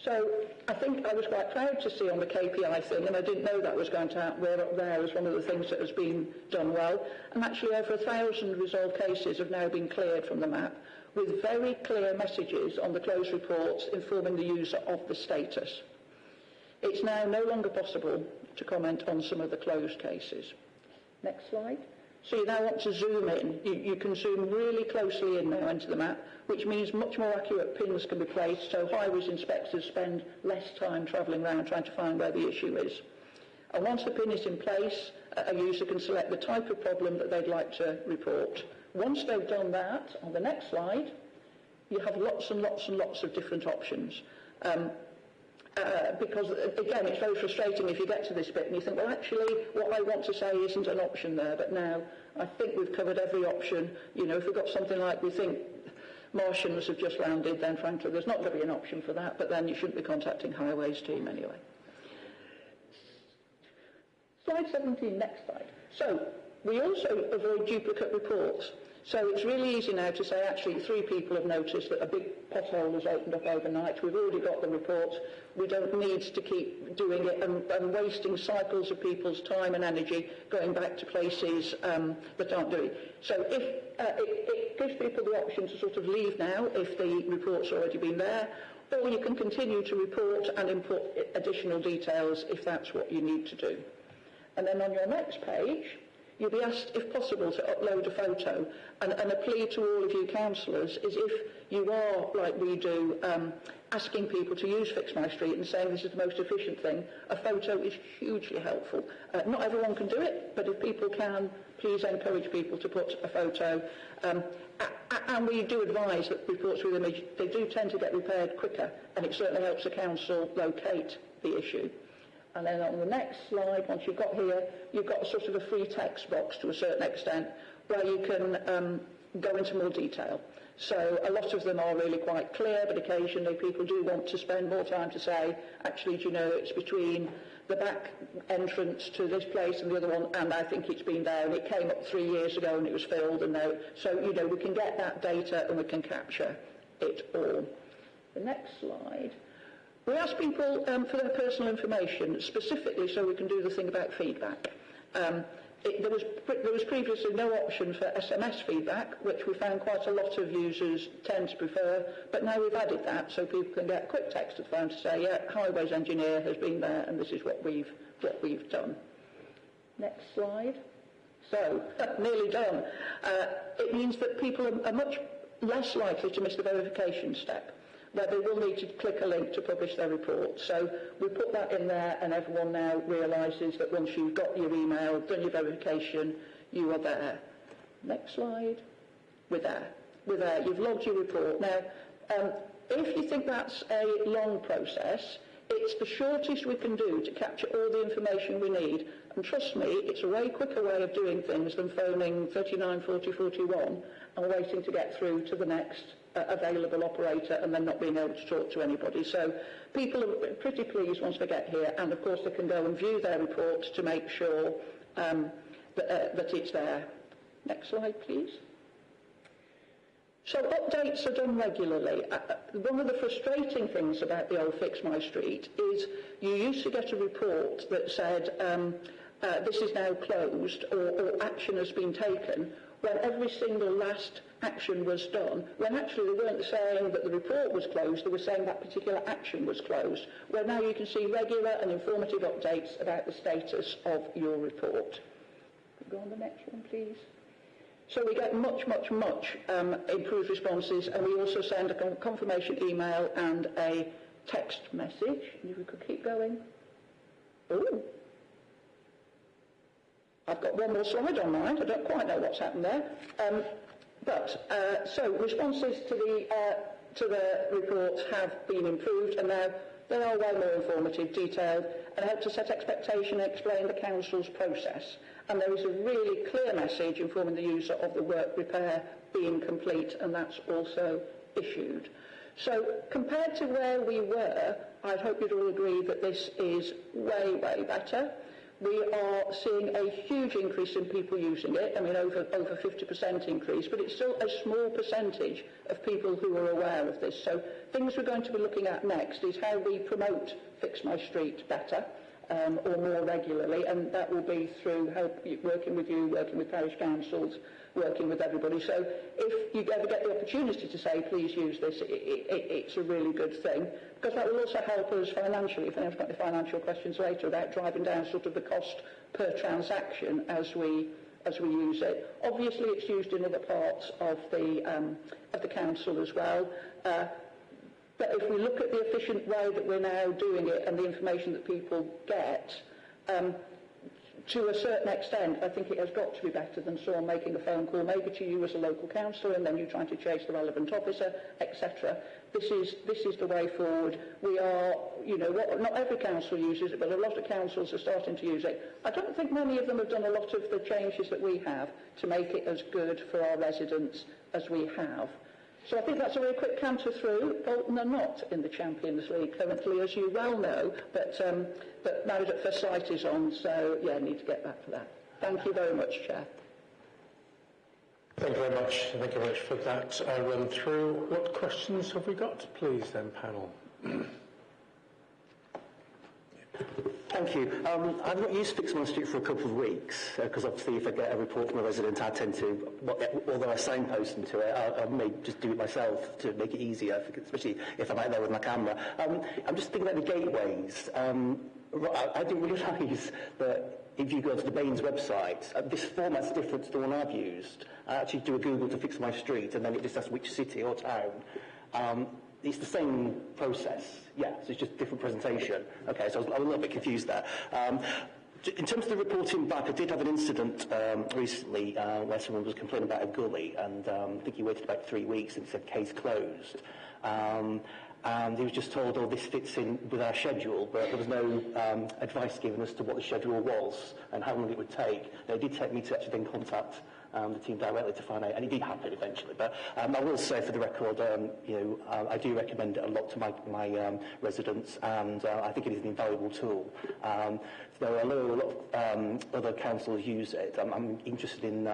So I think I was quite proud to see on the KPI thing, and I didn't know that was going to happen, we're up there as one of the things that has been done well, and actually over 1,000 resolved cases have now been cleared from the map, with very clear messages on the closed reports informing the user of the status. It's now no longer possible to comment on some of the closed cases. Next slide. So you now want to zoom in. You can zoom really closely in now into the map, which means much more accurate pins can be placed, so high-vis inspectors spend less time travelling around trying to find where the issue is. And once the pin is in place, a user can select the type of problem that they'd like to report. Once they've done that, on the next slide, you have lots and lots and lots of different options. Because, again, it's very frustrating if you get to this bit and you think, well, actually, what I want to say isn't an option there. But now, I think we've covered every option. You know, if we've got something like we think Martians have just landed, then frankly, there's not going to be an option for that. But then you shouldn't be contacting Highways team anyway. Slide 17, next slide. So, we also avoid duplicate reports. So it's really easy now to say, actually, 3 people have noticed that a big pothole has opened up overnight. We've already got the report. We don't need to keep doing it and wasting cycles of people's time and energy going back to places that aren't doing it. So it gives people the option to sort of leave now if the report's already been there, or you can continue to report and input additional details if that's what you need to do. And then on your next page, you'll be asked, if possible, to upload a photo. And a plea to all of you councillors is if you are, like we do, asking people to use Fix My Street and saying this is the most efficient thing, a photo is hugely helpful. Not everyone can do it, but if people can, please encourage people to put a photo. And we do advise that reports with image, they do tend to get repaired quicker, and it certainly helps the council locate the issue. And then on the next slide, once you've got here, you've got a sort of a free text box to a certain extent where you can go into more detail. So a lot of them are really quite clear, but occasionally people do want to spend more time to say, actually, do you know, it's between the back entrance to this place and the other one, and I think it's been there, and it came up 3 years ago and it was filled, and now, so, you know, we can get that data and we can capture it all. The next slide. We ask people for their personal information, specifically so we can do the thing about feedback. There was previously no option for SMS feedback, which we found quite a lot of users tend to prefer, but now we've added that so people can get a quick text to the phone to say, yeah, Highways engineer has been there and this is what we've done. Next slide. So, nearly done. It means that people are much less likely to miss the verification step, where they will need to click a link to publish their report. So we put that in there, and everyone now realises that once you've got your email, done your verification, you are there. Next slide. We're there. We're there. You've logged your report. Now, if you think that's a long process, it's the shortest we can do to capture all the information we need. And trust me, it's a way quicker way of doing things than phoning 39 40 41 and waiting to get through to the next available operator and then not being able to talk to anybody. So people are pretty pleased once they get here, and of course they can go and view their report to make sure that it's there. Next slide, please. So updates are done regularly. One of the frustrating things about the old Fix My Street is you used to get a report that said this is now closed or action has been taken when every single last action was done, when actually they weren't saying that the report was closed, they were saying that particular action was closed, where now you can see regular and informative updates about the status of your report. Go on the next one, please. So we get much improved responses, and we also send a confirmation email and a text message. If we could keep going. Oh. I've got one more slide on mine. I don't quite know what's happened there. So responses to the reports have been improved, and now they are way more informative, detailed, and help to set expectation and explain the Council's process. And there is a really clear message informing the user of the work repair being complete, and that's also issued. So compared to where we were, I hope you'd all agree that this is way, way better. We are seeing a huge increase in people using it, I mean over 50% increase, but it's still a small percentage of people who are aware of this. So things we're going to be looking at next is how we promote Fix My Street better, or more regularly, and that will be through working with you, working with parish councils, working with everybody. So if you ever get the opportunity to say, please use this, it's a really good thing, because that will also help us financially, if anyone's got any financial questions later about driving down sort of the cost per transaction as we use it. Obviously it's used in other parts of the council as well. But if we look at the efficient way that we're now doing it and the information that people get, to a certain extent, I think it has got to be better than someone making a phone call, maybe to you as a local councillor, and then you trying to chase the relevant officer, etc. This is the way forward. We are, not every council uses it, but a lot of councils are starting to use it. I don't think many of them have done a lot of the changes that we have to make it as good for our residents as we have. So I think that's a very quick canter through. Bolton are not in the Champions League currently, as you well know, but Married at First Sight is on, so yeah, need to get back to that. Thank you very much, Chair. Thank you very much. Thank you very much for that run through. What questions have we got, please, then, panel? Thank you. I've not used Fix My Street for a couple of weeks, because obviously if I get a report from a resident, I tend to, although I signpost them to it, I may just do it myself to make it easier, especially if I'm out there with my camera. I'm just thinking about the gateways. I didn't realise that if you go to the Baines website, this format's different to the one I've used. I actually do a Google to Fix My Street, and then it just asks which city or town. It's the same process, yeah, so it's just different presentation. Okay, so I was a little bit confused there. In terms of the reporting back, I did have an incident recently where someone was complaining about a gully, and I think he waited about 3 weeks and it said case closed. And he was just told, oh, this fits in with our schedule, but there was no advice given as to what the schedule was and how long it would take. It did take me to actually then contact the team directly to find out, and it did happen eventually. But I will say for the record, I do recommend it a lot to my residents, and I think it is an invaluable tool. There are a lot of other councils use it. I'm interested in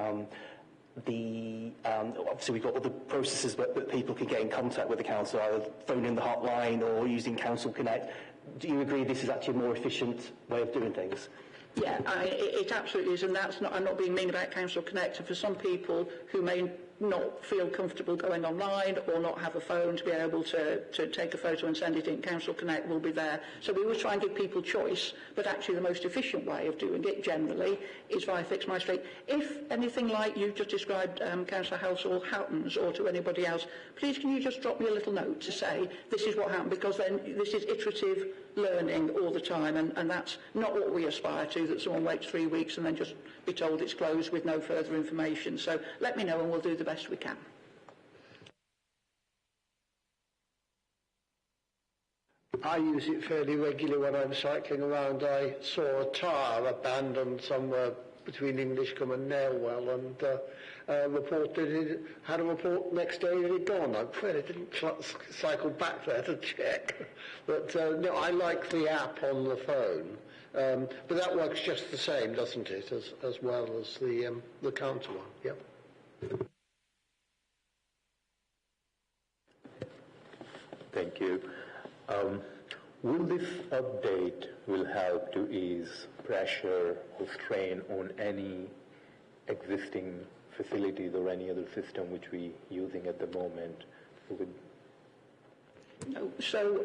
obviously we've got other processes that people can get in contact with the council, either phoning the hotline or using Council Connect. Do you agree this is actually a more efficient way of doing things? Yeah, it absolutely is, and I'm not being mean about Council Connect. For some people who may not feel comfortable going online or not have a phone to be able to take a photo and send it in, Council Connect will be there. So we always try and give people choice, but actually the most efficient way of doing it generally is via Fix My Street. If anything like you just described, Councillor Halsall, happens, or to anybody else, please can you just drop me a little note to say this is what happened, because then this is iterative learning all the time, and that's not what we aspire to, that someone waits 3 weeks and then just be told it's closed with no further information. So let me know and we'll do the best we can. I use it fairly regularly when I'm cycling around. I saw a tyre abandoned somewhere between Englishcombe and Nailwell, and had a report next day that it had gone. I'm afraid I didn't cycle back there to check. But no, I like the app on the phone. But that works just the same, doesn't it, as well as the counter one? Yep. Thank you. Will this update will help to ease pressure or strain on any existing facilities or any other system which we're using at the moment? No. So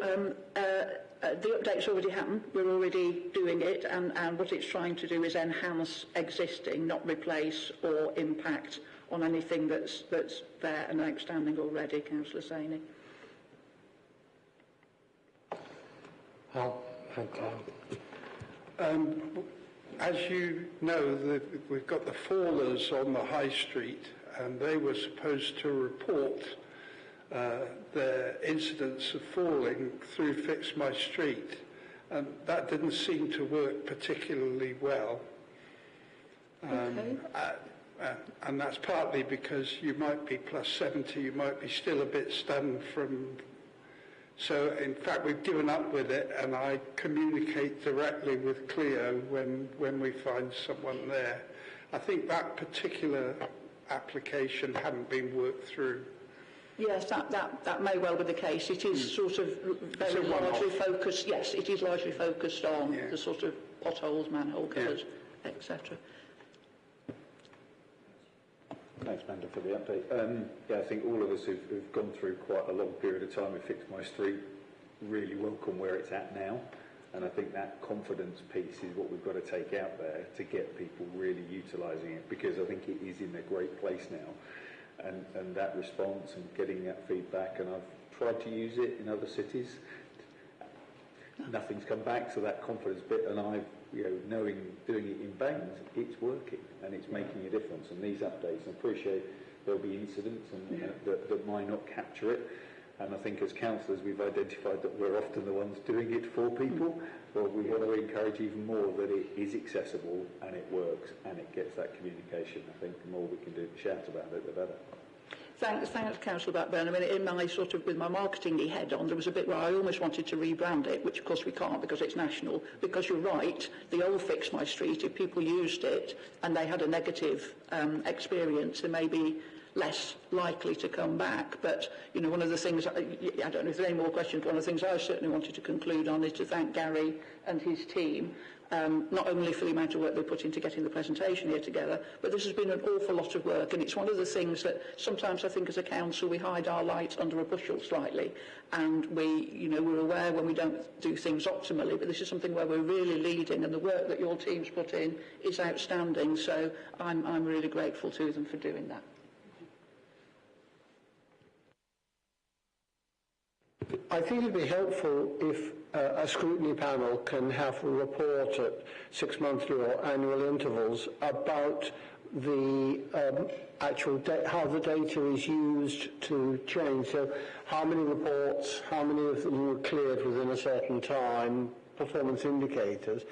the update's already happened. We're already doing it, and what it's trying to do is enhance existing, not replace or impact on anything that's there and outstanding already, Councillor Saini. As you know, we've got the fallers on the high street, and they were supposed to report their incidents of falling through Fix My Street, and that didn't seem to work particularly well. And that's partly because you might be plus 70, you might be still a bit stunned from... So, in fact, we've given up with it, and I communicate directly with Cleo when we find someone there. I think that particular application hadn't been worked through. Yes, that may well be the case. It is sort of very largely focused, yes, it is largely focused on the sort of potholes, manhole covers, etc. Thanks, Amanda, for the update. I think all of us who've gone through quite a long period of time with Fix My Street really welcome where it's at now. And I think that confidence piece is what we've got to take out there to get people really utilising it, because I think it is in a great place now. And that response and getting that feedback, and I've tried to use it in other cities. Nothing's come back, so that confidence bit, and I've, doing it in Baines, it's working and it's making a difference. And these updates, I appreciate there'll be incidents and that might not capture it. And I think as councillors, we've identified that we're often the ones doing it for people. Well, we want to encourage even more that it is accessible and it works and it gets that communication. I think the more we can do to shout about it, the better. Thanks, Councillor Blackburn. I mean, in my sort of, with my marketing head on, there was a bit where I almost wanted to rebrand it, which of course we can't because it's national. Because you're right, the old Fix My Street, if people used it and they had a negative experience, they may be less likely to come back. But, one of the things, I don't know if there are any more questions, one of the things I certainly wanted to conclude on is to thank Gary and his team, not only for the amount of work they put into getting the presentation here together, but this has been an awful lot of work, and it's one of the things that sometimes I think as a council we hide our light under a bushel slightly, and we're aware when we don't do things optimally, but this is something where we're really leading, and the work that your team's put in is outstanding, so I'm really grateful to them for doing that. I think it'd be helpful if a scrutiny panel can have a report at 6-monthly or annual intervals about the actual how the data is used to change. So how many reports, how many of them were cleared within a certain time, performance indicators.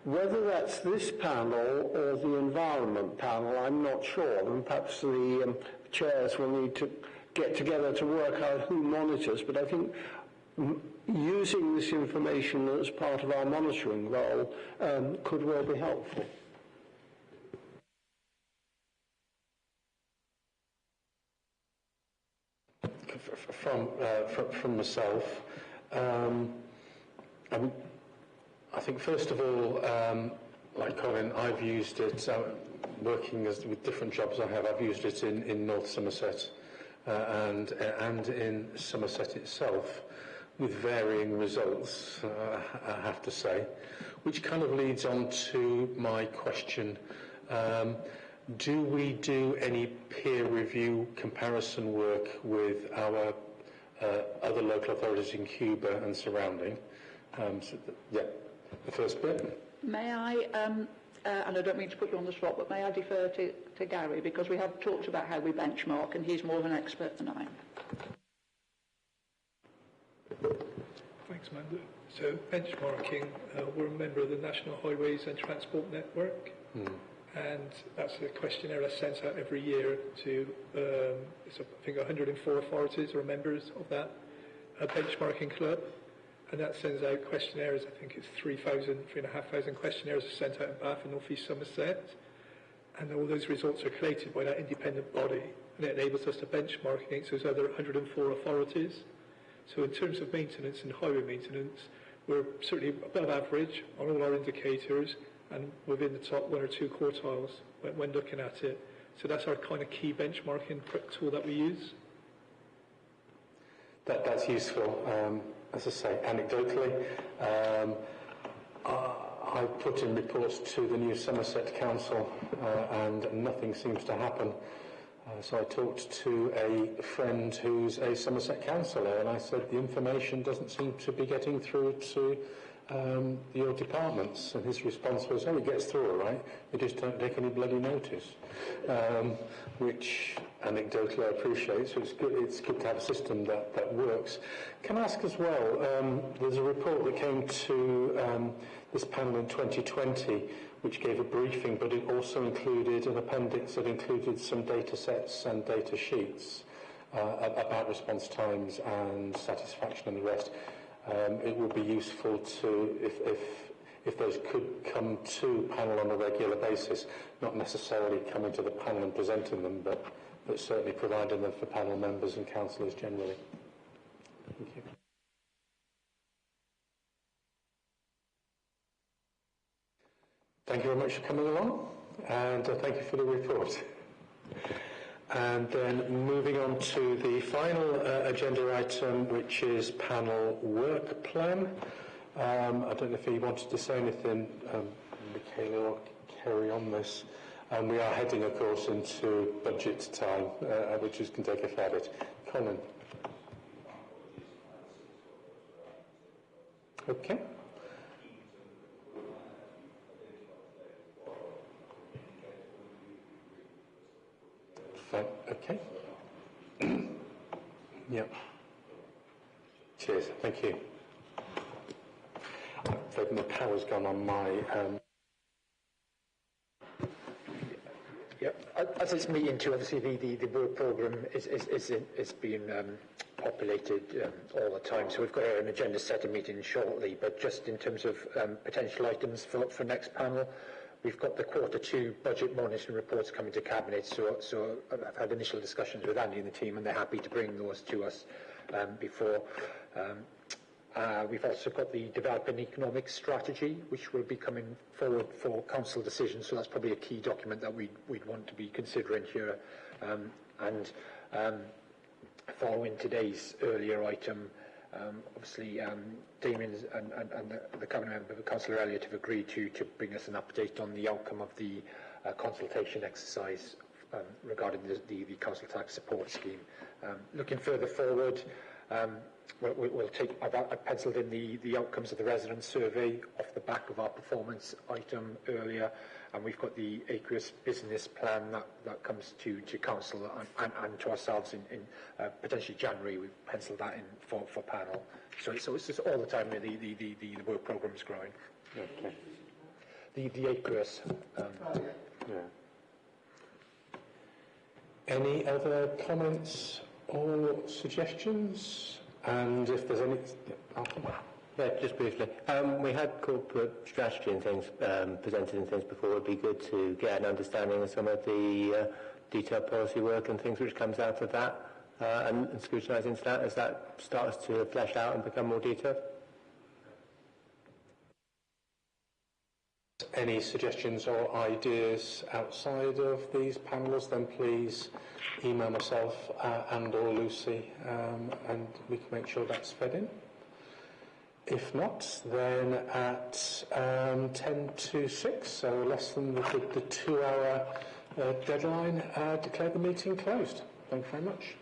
Whether that's this panel or the environment panel, I'm not sure, and perhaps the chairs will need to get together to work out who monitors, but I think using this information as part of our monitoring role could well be helpful. From myself, I think first of all, like Colin, I've used it, working with different jobs I've used it in North Somerset and in Somerset itself, with varying results, I have to say, which kind of leads on to my question. Do we do any peer review comparison work with our other local authorities in Cuba and surrounding? The first bit. May I, and I don't mean to put you on the spot, but may I defer to Gary, because we have talked about how we benchmark and he's more of an expert than I am. Thanks, Amanda. So benchmarking, we're a member of the National Highways and Transport Network, and that's a questionnaire that's sent out every year to, I think 104 authorities are members of that benchmarking club, and that sends out questionnaires. I think it's 3,500 questionnaires are sent out in Bath and North East Somerset, and all those results are collated by that independent body, and it enables us to benchmark against those other 104 authorities. So in terms of maintenance and highway maintenance, we're certainly above average on all our indicators and within the top 1 or 2 quartiles when looking at it. So that's our kind of key benchmarking tool that we use. That's useful. As I say, anecdotally, I put in reports to the new Somerset Council and nothing seems to happen. So I talked to a friend who's a Somerset councillor, and I said the information doesn't seem to be getting through to your departments, and his response was, "Oh, it gets through all right. They just don't take any bloody notice," which anecdotally I appreciate. So it's good. It's good to have a system that works. Can I ask as well? There's a report that came to this panel in 2020, which gave a briefing, but it also included an appendix that included some data sets and data sheets about response times and satisfaction and the rest. It would be useful to, if those could come to panel on a regular basis, not necessarily coming to the panel and presenting them, but certainly providing them for panel members and councillors generally. Thank you. Thank you very much for coming along, and thank you for the report. And then moving on to the final agenda item, which is panel work plan. I don't know if you wanted to say anything, Michaela, or carry on this. We are heading, of course, into budget time, which can take a fair bit. Colin. Okay. Fine. Okay. Yeah. Cheers. Thank you. The power's gone on my... Yeah, as it's meeting too, obviously the work programme is being populated all the time, so we've got an agenda setting meeting shortly, but just in terms of potential items for next panel, we've got the Q2 budget monitoring reports coming to Cabinet, so I've had initial discussions with Andy and the team, and they're happy to bring those to us before. We've also got the Developing Economic Strategy, which will be coming forward for council decision, so that's probably a key document that we'd want to be considering here. Following today's earlier item, obviously Damien and the Cabinet member, Councillor Elliott, have agreed to bring us an update on the outcome of the consultation exercise regarding the council tax support scheme. Looking further forward, I've penciled in the outcomes of the resident survey off the back of our performance item earlier, and we've got the aqueous business plan that comes to council and to ourselves in potentially January. We've penciled that in for panel. So it's just all the time the work programme's growing. Okay. The aqueous. Yeah. Any other comments or suggestions? And if there's any... Yeah, just briefly. We had corporate strategy and things presented and things before. It would be good to get an understanding of some of the detailed policy work and things which comes out of that and scrutinise into that as that starts to flesh out and become more detailed. Any suggestions or ideas outside of these panels, then please email myself and or Lucy, and we can make sure that's fed in. If not, then at 10 to 6, so less than the 2-hour deadline, declare the meeting closed. Thank you very much.